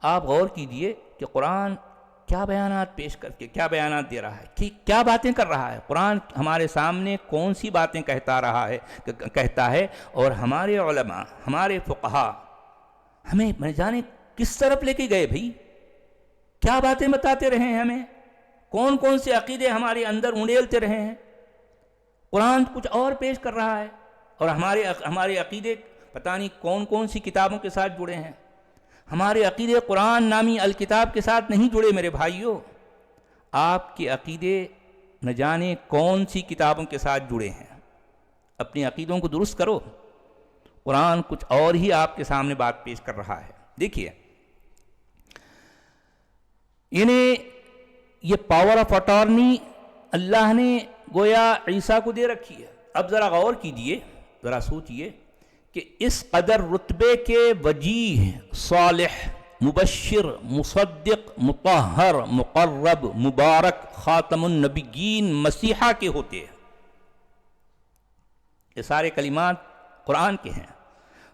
آپ غور کیجئے کہ قرآن کیا بیانات پیش کر کے کیا بیانات دے رہا ہے، کیا باتیں کر رہا ہے۔ قرآن ہمارے سامنے کون سی باتیں کہتا ہے، اور ہمارے علماء، ہمارے فقہا ہمیں میں جانے کس طرف لے کے گئے بھائی، کیا باتیں بتاتے رہے ہیں ہمیں، کون کون سے عقیدے ہمارے اندر انڈیلتے رہے ہیں۔ قرآن کچھ اور پیش کر رہا ہے، اور ہمارے عقیدے پتہ نہیں کون کون سی کتابوں کے ساتھ جڑے ہیں۔ ہمارے عقیدے قرآن نامی الکتاب کے ساتھ نہیں جڑے میرے بھائیوں، آپ کے عقیدے نہ جانے کون سی کتابوں کے ساتھ جڑے ہیں۔ اپنے عقیدوں کو درست کرو، قرآن کچھ اور ہی آپ کے سامنے بات پیش کر رہا ہے. دیکھیے یعنی یہ پاور آف اٹارنی اللہ نے گویا عیسیٰ کو دے رکھی ہے. اب ذرا غور کیجئے، ذرا سوچئے کہ اس قدر رتبے کے وجیہ، صالح، مبشر، مصدق، مطہر، مقرب، مبارک، خاتم النبیین مسیحا کے ہوتے ہیں. یہ سارے کلمات قرآن کے ہیں.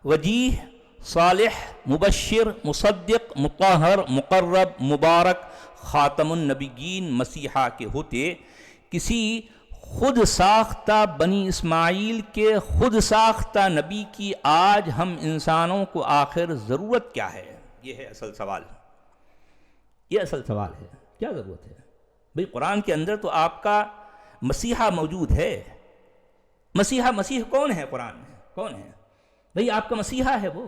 وجیہ، صالح، مبشر، مصدق، مطہر، مقرب، مبارک، خاتم النبیین مسیحا کے ہوتے کسی خود ساختہ بنی اسماعیل کے خود ساختہ نبی کی آج ہم انسانوں کو آخر ضرورت کیا ہے؟ یہ ہے اصل سوال. یہ اصل سوال ہے، کیا ضرورت ہے بھئی؟ قرآن کے اندر تو آپ کا مسیحا موجود ہے. مسیح کون ہے قرآن میں؟ کون ہے بھئی؟ آپ کا مسیحا ہے وہ.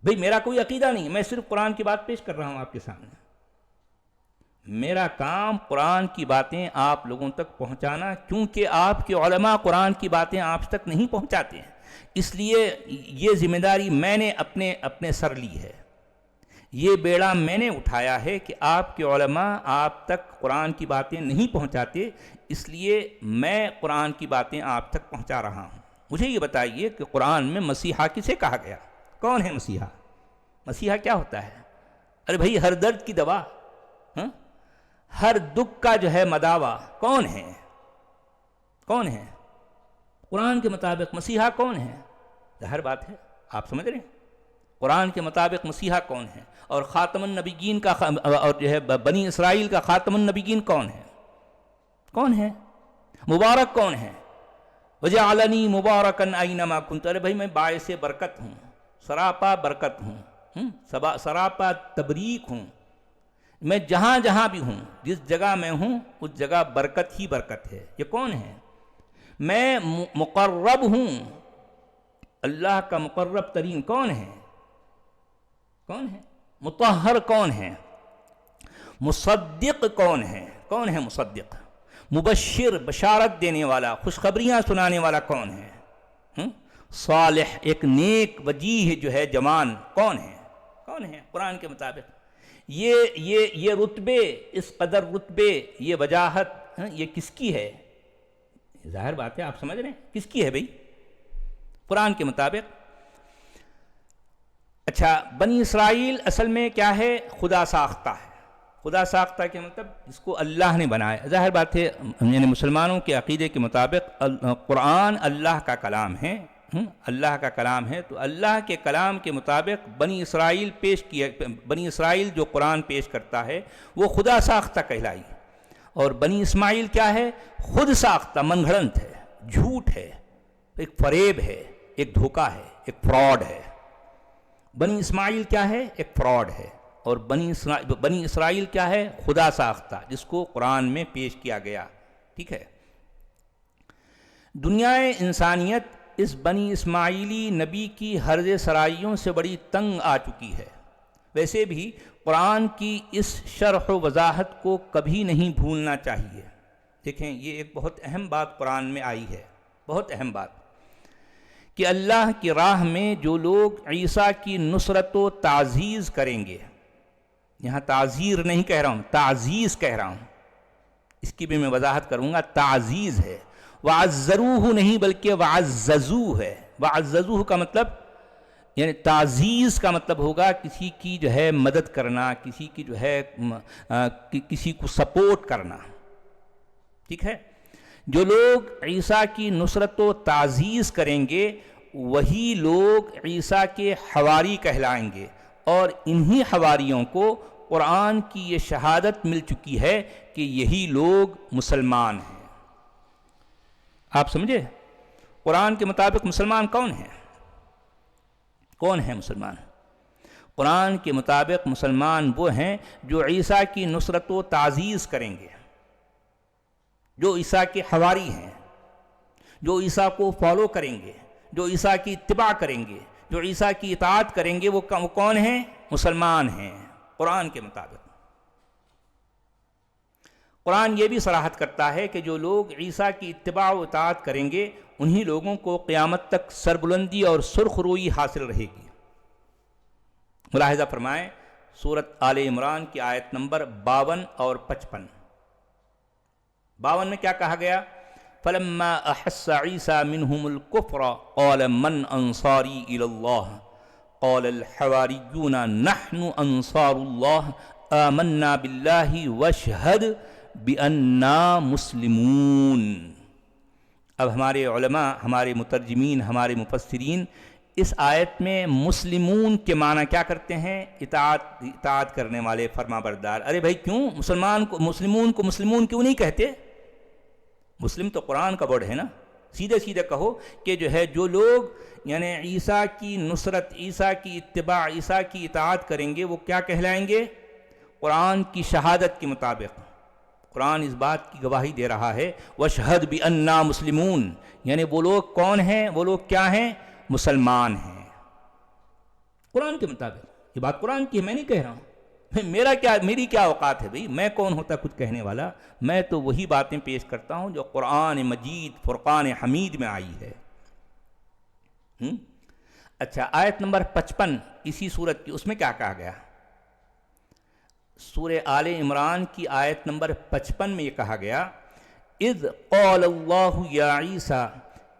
بھئی میرا کوئی عقیدہ نہیں، میں صرف قرآن کی بات پیش کر رہا ہوں آپ کے سامنے. میرا کام قرآن کی باتیں آپ لوگوں تک پہنچانا، کیونکہ آپ کے علماء قرآن کی باتیں آپ تک نہیں پہنچاتے ہیں. اس لیے یہ ذمہ داری میں نے اپنے سر لی ہے. یہ بیڑا میں نے اٹھایا ہے کہ آپ کے علماء آپ تک قرآن کی باتیں نہیں پہنچاتے، اس لیے میں قرآن کی باتیں آپ تک پہنچا رہا ہوں. مجھے یہ بتائیے کہ قرآن میں مسیحا کسے کہا گیا؟ کون ہے مسیحا؟ مسیحا کیا ہوتا ہے؟ ارے بھائی ہر درد کی دوا، ہر دکھ کا جو ہے مداوا کون ہے؟ کون ہے قرآن کے مطابق مسیحا کون ہے؟ ظاہر بات ہے، آپ سمجھ رہے ہیں قرآن کے مطابق مسیحا کون ہے. اور خاتم النبیین کا اور جو ہے بنی اسرائیل کا خاتم النبیین کون ہے؟ کون ہے؟ مبارک کون ہے؟ وجعلنی مبارکن اینما کنت. ارے بھائی میں باعث برکت ہوں، سراپا برکت ہوں، سراپا تبریک ہوں. میں جہاں جہاں بھی ہوں، جس جگہ میں ہوں اس جگہ برکت ہی برکت ہے. یہ کون ہے؟ میں مقرب ہوں، اللہ کا مقرب ترین. کون ہے؟ کون ہے؟ مطہر کون ہے؟ مصدق کون ہے؟ کون ہے مصدق؟ مبشر بشارت دینے والا، خوشخبریاں سنانے والا کون ہے؟ صالح ایک نیک وجیہ جو ہے جوان کون ہے؟ کون ہے قرآن کے مطابق؟ یہ رتبے، اس قدر رتبے، یہ وجاہت یہ کس کی ہے؟ ظاہر بات ہے آپ سمجھ رہے ہیں کس کی ہے بھئی قرآن کے مطابق. اچھا بنی اسرائیل اصل میں کیا ہے؟ خدا ساختہ ہے. خدا ساختہ کے مطلب جس کو اللہ نے بنایا. ظاہر بات ہے یعنی مسلمانوں کے عقیدے کے مطابق قرآن اللہ کا کلام ہے، اللہ کا کلام ہے. تو اللہ کے کلام کے مطابق بنی اسرائیل جو قرآن پیش کرتا ہے وہ خدا ساختہ کہلائی. اور بنی اسماعیل کیا ہے؟ خود ساختہ، من گھڑنت ہے، جھوٹ ہے، ایک فریب ہے، ایک دھوکہ ہے، ایک فراڈ ہے. بنی اسماعیل کیا ہے؟ ایک فراڈ ہے. اور بنی اسرائیل کیا ہے؟ خدا ساختہ، جس کو قرآن میں پیش کیا گیا. ٹھیک ہے. دنیا انسانیت اس بنی اسماعیلی نبی کی حرز سرائیوں سے بڑی تنگ آ چکی ہے. ویسے بھی قرآن کی اس شرح و وضاحت کو کبھی نہیں بھولنا چاہیے. دیکھیں یہ ایک بہت اہم بات قرآن میں آئی ہے، بہت اہم بات، کہ اللہ کی راہ میں جو لوگ عیسیٰ کی نصرت و تعزیز کریں گے، یہاں تعزیر نہیں کہہ رہا ہوں، تعزیز کہہ رہا ہوں، اس کی بھی میں وضاحت کروں گا. تعزیز ہے، وعزروہ نہیں بلکہ وعززوہ ہے. وعززوہ کا مطلب یعنی تعزیز کا مطلب ہوگا کسی کی جو ہے مدد کرنا، کسی کی جو ہے کسی کو سپورٹ کرنا. ٹھیک ہے. جو لوگ عیسیٰ کی نصرت و تعزیز کریں گے وہی لوگ عیسیٰ کے حواری کہلائیں گے. اور انہی حواریوں کو قرآن کی یہ شہادت مل چکی ہے کہ یہی لوگ مسلمان ہیں. آپ سمجھے؟ قرآن کے مطابق مسلمان کون ہیں؟ کون ہیں مسلمان؟ قرآن کے مطابق مسلمان وہ ہیں جو عیسیٰ کی نصرت و تعزیز کریں گے، جو عیسیٰ کے حواری ہیں، جو عیسیٰ کو فالو کریں گے، جو عیسیٰ کی اتباع کریں گے، جو عیسیٰ کی اطاعت کریں گے. وہ کون ہیں؟ مسلمان ہیں قرآن کے مطابق. قرآن یہ بھی صراحت کرتا ہے کہ جو لوگ عیسیٰ کی اتباع و اطاعت کریں گے انہی لوگوں کو قیامت تک سربلندی اور سرخ روئی حاصل رہے گی۔ ملاحظہ فرمائیں سورۃ آل عمران کی آیت نمبر 52 اور 55۔ 52 میں کیا کہا گیا؟ فَلَمَّا أَحَسَّ عِيسَى مِنْهُمُ الْكُفْرَ قَالَ مَنْ أَنصَارِي إِلَى اللَّهِ قَالَ الْحَوَارِيُّونَ نَحْنُ أَنصَارُ اللَّهِ آمَنَّا بِاللَّهِ وَاشْهَدْ بِأَنَّا مُسْلِمُونَ۔ اب ہمارے علماء، ہمارے مترجمین، ہمارے مفسرین اس آیت میں مسلمون کے معنی کیا کرتے ہیں؟ اطاعت کرنے والے، فرما بردار۔ ارے بھائی کیوں مسلمون کو مسلمون کیوں نہیں کہتے؟ مسلم تو قرآن کا ورڈ ہے نا، سیدھے سیدھے کہو کہ جو ہے جو لوگ یعنی عیسیٰ کی نصرت، عیسیٰ کی اتباع، عیسیٰ کی اطاعت کریں گے وہ کیا کہلائیں گے؟ قرآن کی شہادت کے مطابق قرآن اس بات کی گواہی دے رہا ہے وَاشْهَدْ بِأَنَّا مُسْلِمُونَ، یعنی وہ لوگ کون ہیں؟ وہ لوگ کیا ہیں؟ مسلمان ہیں قرآن کے مطابق۔ یہ بات قرآن کی ہے، میں نہیں کہہ رہا ہوں۔ میری کیا اوقات ہے بھئی، میں کون ہوتا کچھ کہنے والا؟ میں تو وہی باتیں پیش کرتا ہوں جو قرآن مجید فرقان حمید میں آئی ہے۔ اچھا، آیت نمبر 55 اسی سورت کی، اس میں کیا کہا گیا؟ سورہ آل عمران کی آیت نمبر 55 میں یہ کہا گیا اذ قال اللہ یا عیسیٰ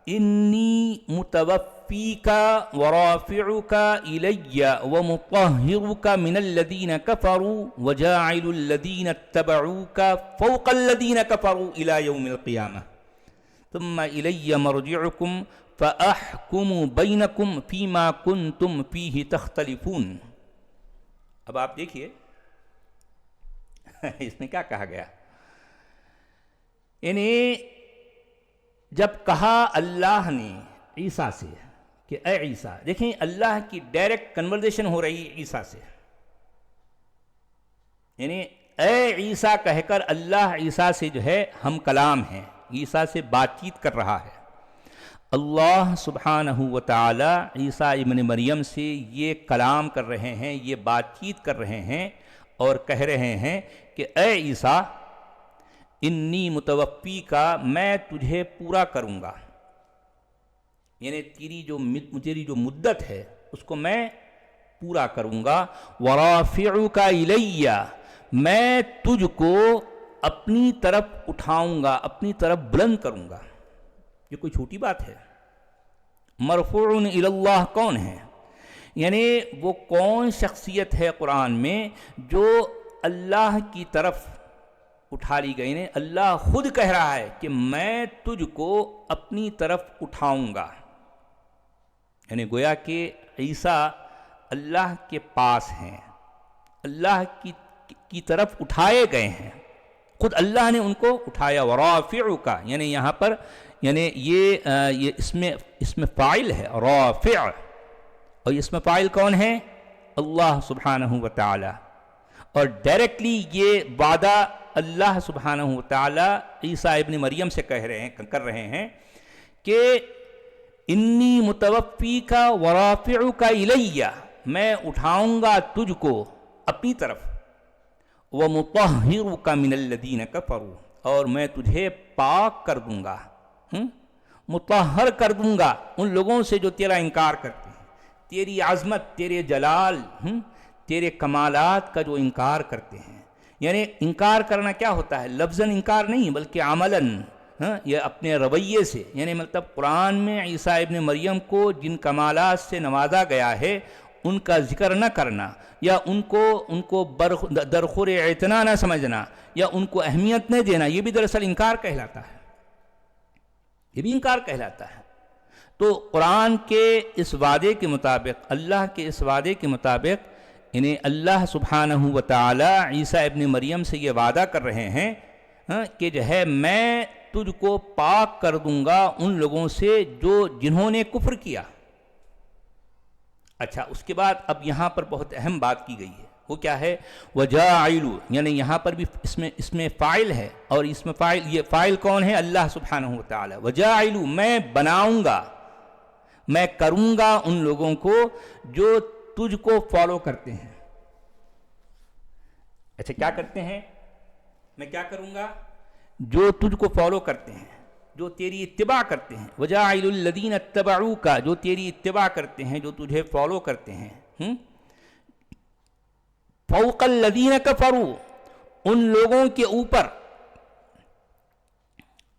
انی متوفیک ورافعک الی ومطہرک من الذین کفروا وجاعل الذین اتبعوک فوق الذین کفروا الی یوم القیامہ ثم الی مرجعکم فاحکم بینکم فیما کنتم فیہ تختلفون۔ اب آپ دیکھیے اس میں کیا کہا گیا، یعنی جب کہا اللہ نے عیسیٰ سے کہ اے عیسیٰ، دیکھیں اللہ کی ڈائریکٹ کنورزیشن ہو رہی عیسیٰ سے، یعنی اے عیسیٰ کہہ کر اللہ عیسیٰ سے جو ہے ہم کلام ہیں، عیسیٰ سے بات چیت کر رہا ہے۔ اللہ سبحانہ وتعالی عیسیٰ ابن مریم سے یہ کلام کر رہے ہیں، یہ بات چیت کر رہے ہیں اور کہہ رہے ہیں کہ اے عیسیٰ انی متوفی کا، میں تجھے پورا کروں گا، یعنی تیری جو مدت ہے اس کو میں پورا کروں گا۔ ورافعک الی، میں تجھ کو اپنی طرف اٹھاؤں گا، اپنی طرف بلند کروں گا۔ یہ کوئی چھوٹی بات ہے؟ مرفوع الی اللہ کون ہے؟ یعنی وہ کون شخصیت ہے قرآن میں جو اللہ کی طرف اٹھا لی گئی نے؟ اللہ خود کہہ رہا ہے کہ میں تجھ کو اپنی طرف اٹھاؤں گا، یعنی گویا کہ عیسیٰ اللہ کے پاس ہیں، اللہ کی طرف اٹھائے گئے ہیں، خود اللہ نے ان کو اٹھایا۔ ورافعک، یعنی یہاں پر یعنی یہ اس میں فاعل ہے رافع، اور اس میں فاعل کون ہے؟ اللہ سبحانہ وتعالی، اور ڈائریکٹلی یہ وعدہ اللہ سبحانہ وتعالی عیسیٰ ابن مریم سے کر رہے ہیں کہ انی متوفیک ورافعک الی، میں اٹھاؤں گا تجھ کو اپنی طرف، ومطہرک من الذین کفروا، اور میں تجھے پاک کر دوں گا، مطہر کر دوں گا ان لوگوں سے جو تیرا انکار کرتے ہیں، تیری عظمت، تیرے جلال، تیرے کمالات کا جو انکار کرتے ہیں۔ یعنی انکار کرنا کیا ہوتا ہے؟ لفظاً انکار نہیں بلکہ عملاً، یہ اپنے رویے سے، یعنی مطلب قرآن میں عیسیٰ ابن مریم کو جن کمالات سے نوازا گیا ہے ان کا ذکر نہ کرنا، یا ان کو درخور اعتنا نہ سمجھنا، یا ان کو اہمیت نہ دینا، یہ بھی دراصل انکار کہلاتا ہے، یہ بھی انکار کہلاتا ہے۔ تو قرآن کے اس وعدے کے مطابق، اللہ کے اس وعدے کے مطابق، یعنی اللہ سبحانہ وتعالی عیسیٰ ابن مریم سے یہ وعدہ کر رہے ہیں کہ جو ہے میں تجھ کو پاک کر دوں گا ان لوگوں سے جنہوں نے کفر کیا۔ اچھا، اس کے بعد اب یہاں پر بہت اہم بات کی گئی ہے، وہ کیا ہے؟ وجاعل، یعنی یہاں پر بھی اس میں فاعل ہے، اور اس میں یہ فاعل کون ہے؟ اللہ سبحانہ وتعالی۔ وجاعل، میں بناؤں گا، میں کروں گا ان لوگوں کو جو تجھ کو فالو کرتے ہیں۔ اچھا، کیا کرتے ہیں؟ میں کیا کروں گا؟ جو تجھ کو فالو کرتے ہیں، جو تیری اتباع کرتے ہیں، وجاعل الذین اتبعوک، جو تیری اتباع کرتے ہیں، جو تجھے فالو کرتے ہیں، فوق الذین کفروا، ان لوگوں کے اوپر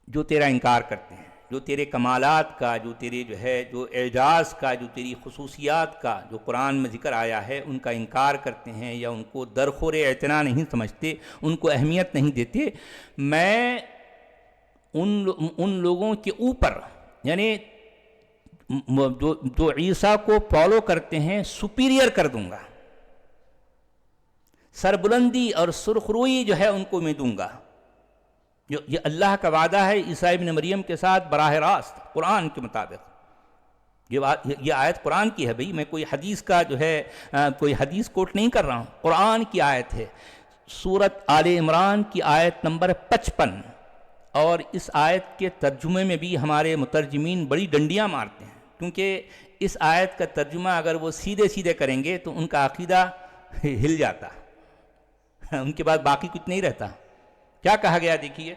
جو تیرا انکار کرتے ہیں، جو تیرے کمالات کا، جو تیرے جو ہے جو اعجاز کا، جو تیری خصوصیات کا جو قرآن میں ذکر آیا ہے، ان کا انکار کرتے ہیں یا ان کو درخور اعتنا نہیں سمجھتے، ان کو اہمیت نہیں دیتے، میں ان لوگوں کے اوپر، یعنی جو عیسیٰ کو فالو کرتے ہیں، سپیریئر کر دوں گا، سربلندی اور سرخروئی جو ہے ان کو میں دوں گا. یہ اللہ کا وعدہ ہے عیسیٰ ابن مریم کے ساتھ براہ راست قرآن کے مطابق. یہ آیت قرآن کی ہے بھئی، میں کوئی حدیث کا جو ہے کوئی حدیث کوٹ نہیں کر رہا ہوں، قرآن کی آیت ہے. سورت آل عمران کی آیت نمبر 55، اور اس آیت کے ترجمے میں بھی ہمارے مترجمین بڑی ڈنڈیاں مارتے ہیں، کیونکہ اس آیت کا ترجمہ اگر وہ سیدھے سیدھے کریں گے تو ان کا عقیدہ ہل جاتا، ان کے بعد باقی کچھ نہیں رہتا. کیا کہا گیا دیکھیے،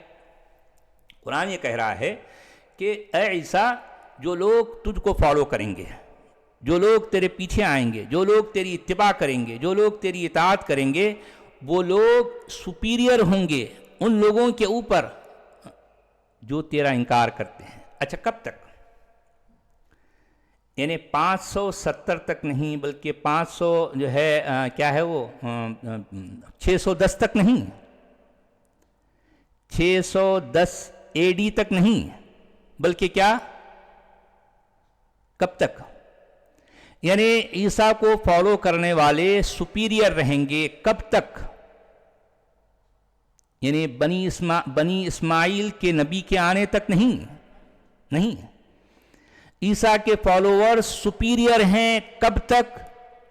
قرآن یہ کہہ رہا ہے کہ اے عیسیٰ، جو لوگ تجھ کو فالو کریں گے، جو لوگ تیرے پیچھے آئیں گے، جو لوگ تیری اتباع کریں گے، جو لوگ تیری اطاعت کریں گے، وہ لوگ سپیریئر ہوں گے ان لوگوں کے اوپر جو تیرا انکار کرتے ہیں. اچھا، کب تک؟ یعنی 570 تک نہیں، بلکہ 500 جو ہے کیا ہے وہ 610 تک نہیں، 610 AD تک نہیں، بلکہ کیا، کب تک؟ یعنی عیسیٰ کو فالو کرنے والے سپیریئر رہیں گے کب تک؟ یعنی بنی اسماعیل کے نبی کے آنے تک نہیں. عیسیٰ کے فالوور سپیریئر ہیں کب تک؟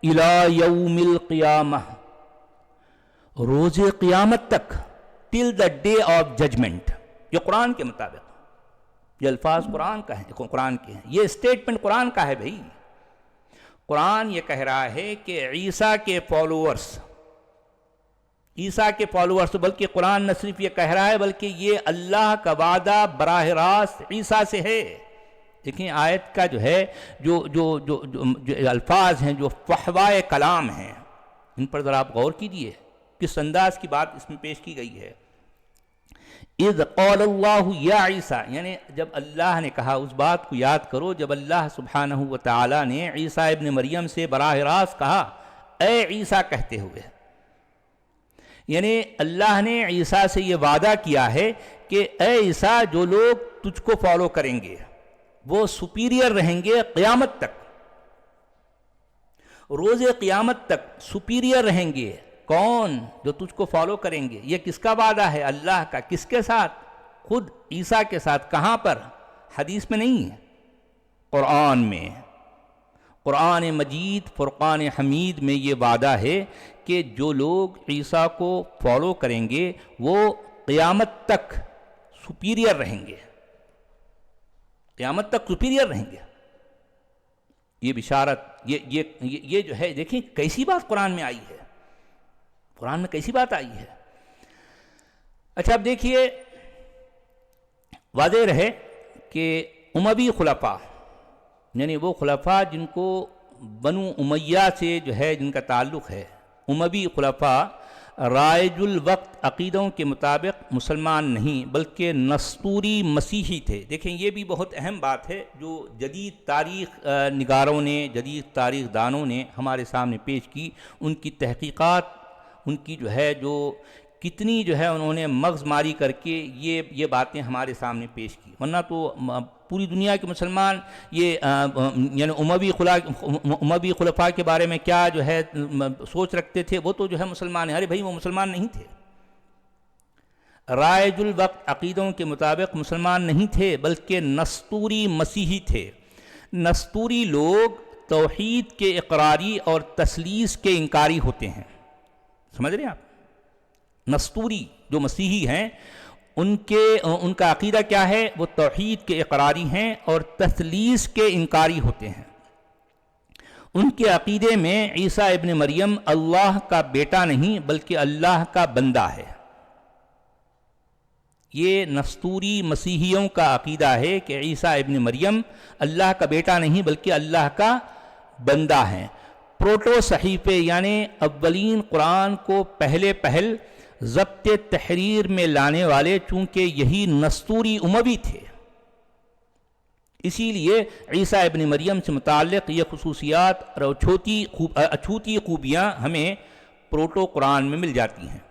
الی یوم القیامہ، روز قیامت تک، ٹل دا ڈے آف ججمنٹ. یہ قرآن کے مطابق، یہ الفاظ قرآن کا ہے، قرآن کے ہیں، یہ اسٹیٹمنٹ قرآن کا ہے بھائی. قرآن یہ کہہ رہا ہے کہ عیسیٰ کے فالوورز، بلکہ قرآن نہ صرف یہ کہہ رہا ہے بلکہ یہ اللہ کا وعدہ براہ راست عیسیٰ سے ہے. دیکھیں آیت کا جو ہے جو الفاظ ہیں، جو فحوائے کلام ہیں، ان پر ذرا آپ غور کیجئے کس انداز کی بات اس میں پیش کی گئی ہے. اذ قال اللہ یا عیسیٰ، یعنی جب اللہ نے کہا، اس بات کو یاد کرو جب اللہ سبحانہ و تعالی نے عیسیٰ ابن مریم سے براہ راست کہا اے عیسیٰ کہتے ہوئے، یعنی اللہ نے عیسیٰ سے یہ وعدہ کیا ہے کہ اے عیسیٰ، جو لوگ تجھ کو فالو کریں گے وہ سپیریئر رہیں گے قیامت تک، روز قیامت تک سپیریئر رہیں گے. کون؟ جو تجھ کو فالو کریں گے. یہ کس کا وعدہ ہے؟ اللہ کا. کس کے ساتھ؟ خود عیسیٰ کے ساتھ. کہاں پر؟ حدیث میں نہیں، قرآن میں. قرآن مجید فرقان حمید میں یہ وعدہ ہے کہ جو لوگ عیسیٰ کو فالو کریں گے وہ قیامت تک سپیریئر رہیں گے، قیامت تک سپیریئر رہیں گے. یہ بشارت، یہ جو ہے، دیکھیں کیسی بات قرآن میں آئی ہے، قرآن میں کیسی بات آئی ہے. اچھا اب دیکھیے، واضح رہے کہ اموی خلفاء، یعنی وہ خلفاء جن کو بنو امیہ سے جو ہے جن کا تعلق ہے، اموی خلفاء رائج الوقت عقیدوں کے مطابق مسلمان نہیں بلکہ نستوری مسیحی تھے. دیکھیں یہ بھی بہت اہم بات ہے جو جدید تاریخ نگاروں نے، جدید تاریخ دانوں نے ہمارے سامنے پیش کی. ان کی تحقیقات، ان کی جو ہے جو کتنی جو ہے انہوں نے مغز ماری کر کے یہ باتیں ہمارے سامنے پیش کی. ورنہ تو پوری دنیا کے مسلمان یہ یعنی اموی خلفاء کے بارے میں کیا جو ہے سوچ رکھتے تھے، وہ تو جو ہے مسلمان ہیں. ارے بھائی وہ مسلمان نہیں تھے، رائج الوقت عقیدوں کے مطابق مسلمان نہیں تھے بلکہ نستوری مسیحی تھے. نستوری لوگ توحید کے اقراری اور تثلیث کے انکاری ہوتے ہیں. سمجھ رہے ہیں آپ؟ نستوری جو مسیحی ہیں ان کا عقیدہ کیا ہے؟ وہ توحید کے اقراری ہیں اور تثلیث کے انکاری ہوتے ہیں. ان کے عقیدے میں عیسیٰ ابن مریم اللہ کا بیٹا نہیں بلکہ اللہ کا بندہ ہے. یہ نستوری مسیحیوں کا عقیدہ ہے کہ عیسیٰ ابن مریم اللہ کا بیٹا نہیں بلکہ اللہ کا بندہ ہیں۔ پروٹو صحیفے یعنی اولین قرآن کو پہل ضبط تحریر میں لانے والے چونکہ یہی نستوری اموی تھے، اسی لیے عیسیٰ ابن مریم سے متعلق یہ خصوصیات اور اچھوتی خوبیاں ہمیں پروٹو قرآن میں مل جاتی ہیں۔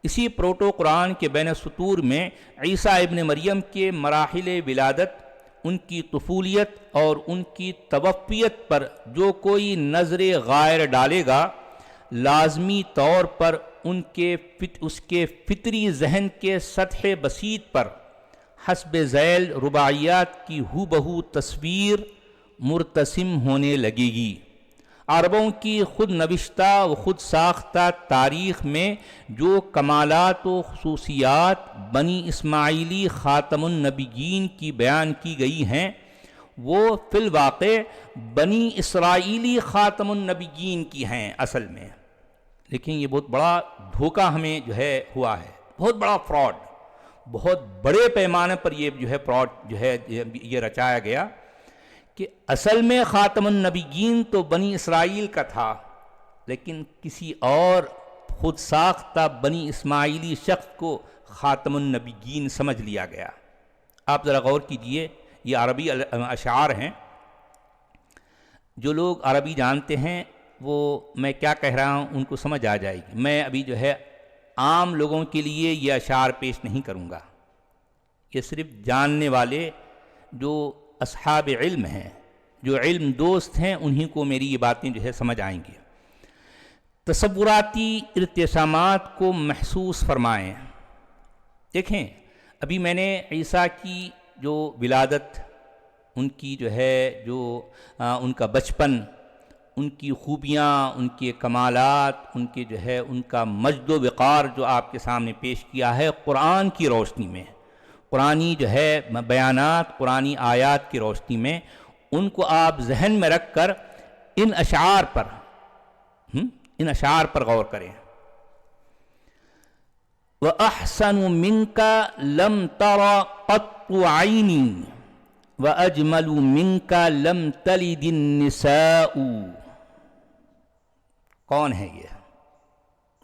اسی پروٹو قرآن کے بین السطور میں عیسیٰ ابن مریم کے مراحل ولادت، ان کی طفولیت اور ان کی توفیت پر جو کوئی نظر غائر ڈالے گا، لازمی طور پر اس کے فطری ذہن کے سطح بسیط پر حسب ذیل رباعیات کی ہو بہو تصویر مرتسم ہونے لگے گی۔ عربوں کی خود نوشتہ و خود ساختہ تاریخ میں جو کمالات و خصوصیات بنی اسماعیلی خاتم النبیین کی بیان کی گئی ہیں، وہ فی الواقع بنی اسرائیلی خاتم النبیین کی ہیں اصل میں۔ لیکن یہ بہت بڑا دھوکہ ہمیں ہوا ہے، بہت بڑا فراڈ، بہت بڑے پیمانے پر یہ فراڈ یہ رچایا گیا کہ اصل میں خاتم النبیین تو بنی اسرائیل کا تھا، لیکن کسی اور خود ساختہ بنی اسماعیلی شخص کو خاتم النبیین سمجھ لیا گیا۔ آپ ذرا غور کیجئے، یہ عربی اشعار ہیں۔ جو لوگ عربی جانتے ہیں وہ میں کیا کہہ رہا ہوں ان کو سمجھ آ جائے گی۔ میں ابھی عام لوگوں کے لیے یہ اشعار پیش نہیں کروں گا، یہ صرف جاننے والے جو اصحاب علم ہیں، جو علم دوست ہیں، انہی کو میری یہ باتیں سمجھ آئیں گی۔ تصوراتی ارتسامات کو محسوس فرمائیں۔ دیکھیں، ابھی میں نے عیسیٰ کی جو ولادت، ان کی ان کا بچپن، ان کی خوبیاں، ان کے کمالات، ان کے ان کا مجد و وقار جو آپ کے سامنے پیش کیا ہے قرآن کی روشنی میں، قرآنی بیانات، قرآنی آیات کی روشنی میں، ان کو آپ ذہن میں رکھ کر ان اشعار پر غور کریں۔ وَأَحْسَنُ مِنْكَ لَمْ تَرَ قَطُّ عَيْنِي وَأَجْمَلُ مِنْكَ لَمْ تَلِدِ النِّسَاءُ۔ کون ہے یہ؟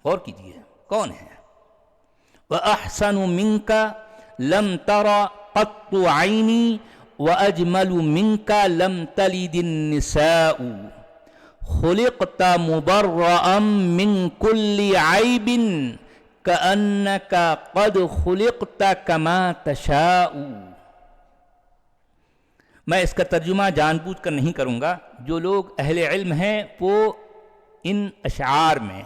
غور کیجئے، کون ہے؟ وَأَحْسَنُ مِنْكَ لَمْ تَرَ قَطُّ عَيْنِي وَأَجْمَلُ مِنْكَ لَمْ تَلِدِ النِّسَاءُ خُلِقْتَ مُبَرَّأً مِّن كُلِّ عَيْبٍ كَأَنَّكَ قَدْ خُلِقْتَ كَمَا تَشَاءُ۔ میں اس کا ترجمہ جان بوجھ کر نہیں کروں گا، جو لوگ اہل علم ہیں وہ ان اشعار میں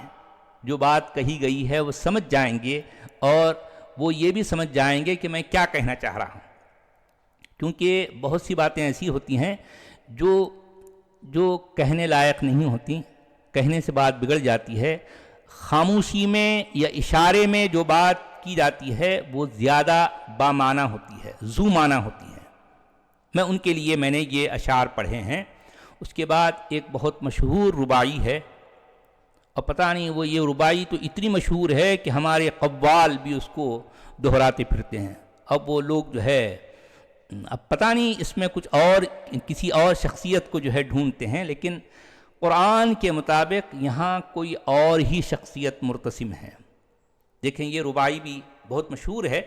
جو بات کہی گئی ہے وہ سمجھ جائیں گے، اور وہ یہ بھی سمجھ جائیں گے کہ میں کیا کہنا چاہ رہا ہوں، کیونکہ بہت سی باتیں ایسی ہوتی ہیں جو کہنے لائق نہیں ہوتی، کہنے سے بات بگڑ جاتی ہے۔ خاموشی میں یا اشارے میں جو بات کی جاتی ہے وہ زیادہ بامعنی ہوتی ہے، ذو معنی ہوتی ہے۔ ان کے لیے میں نے یہ اشعار پڑھے ہیں۔ اس کے بعد ایک بہت مشہور رباعی ہے، اور پتہ نہیں وہ یہ رباعی تو اتنی مشہور ہے کہ ہمارے قوال بھی اس کو دہراتے پھرتے ہیں۔ اب وہ لوگ اب پتہ نہیں اس میں کچھ اور کسی اور شخصیت کو ڈھونڈتے ہیں، لیکن قرآن کے مطابق یہاں کوئی اور ہی شخصیت مرتسم ہے۔ دیکھیں، یہ رباعی بھی بہت مشہور ہے۔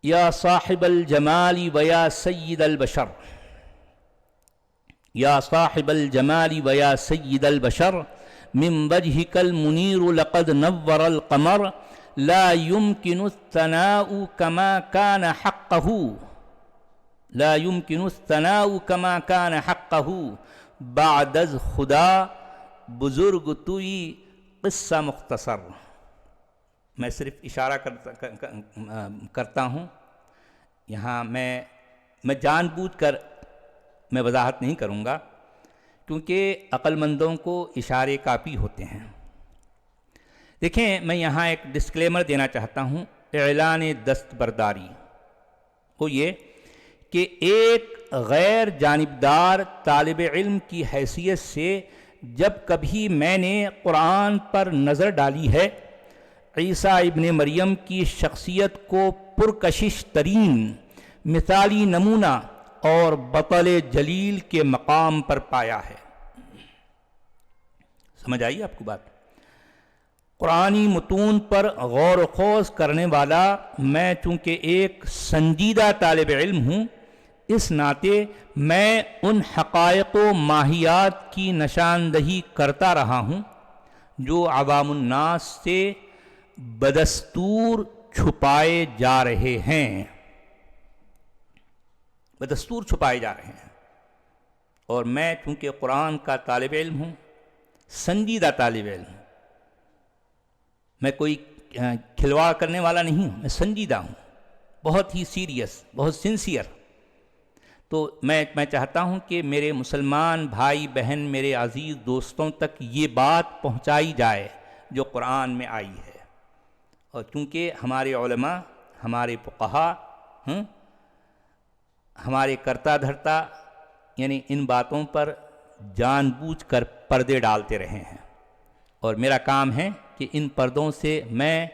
یا صاحب الجمال ویا سید البشر، یا صاحب الجمال ویا سید البشر، من وجهك المنیر لقد نور القمر، لا يمكن الثناء كما كان حقه، لا يمكن الثناء كما كان حقه، بعد از خدا بزرگ توئی قصہ مختصر۔ میں صرف اشارہ کرتا ہوں، یہاں میں جان بوجھ کر میں وضاحت نہیں کروں گا، کیونکہ عقل مندوں کو اشارے کافی ہوتے ہیں۔ دیکھیں، میں یہاں ایک ڈسکلیمر دینا چاہتا ہوں، اعلان دستبرداری، وہ یہ کہ ایک غیر جانبدار طالب علم کی حیثیت سے جب کبھی میں نے قرآن پر نظر ڈالی ہے، عیسیٰ ابن مریم کی شخصیت کو پرکشش ترین مثالی نمونہ اور بطل جلیل کے مقام پر پایا ہے۔ سمجھ آئی آپ کو بات؟ قرآنی متون پر غور و خوض کرنے والا میں چونکہ ایک سنجیدہ طالب علم ہوں، اس ناطے میں ان حقائق و ماہیات کی نشاندہی کرتا رہا ہوں جو عوام الناس سے بدستور چھپائے جا رہے ہیں، بدستور چھپائے جا رہے ہیں۔ اور میں چونکہ قرآن کا طالب علم ہوں، سنجیدہ طالب علم ہوں، میں کوئی کھلواڑ کرنے والا نہیں ہوں، میں سنجیدہ ہوں، بہت ہی سیریس، بہت سنسیئر۔ تو میں چاہتا ہوں کہ میرے مسلمان بھائی بہن، میرے عزیز دوستوں تک یہ بات پہنچائی جائے جو قرآن میں آئی ہے۔ اور چونکہ ہمارے علماء، ہمارے فقہا ہمارے کرتا دھرتا یعنی ان باتوں پر جان بوجھ کر پردے ڈالتے رہے ہیں، اور میرا کام ہے کہ ان پردوں سے میں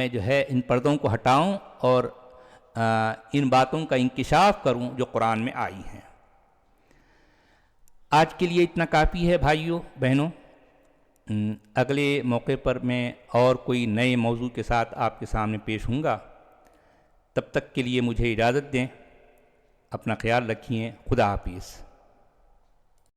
جو ہے ان پردوں کو ہٹاؤں اور ان باتوں کا انکشاف کروں جو قرآن میں آئی ہیں۔ آج کے لیے اتنا کافی ہے بھائیوں بہنوں، اگلے موقع پر میں اور کوئی نئے موضوع کے ساتھ آپ کے سامنے پیش ہوں گا۔ تب تک کے لیے مجھے اجازت دیں، اپنا خیال رکھیے، خدا حافظ۔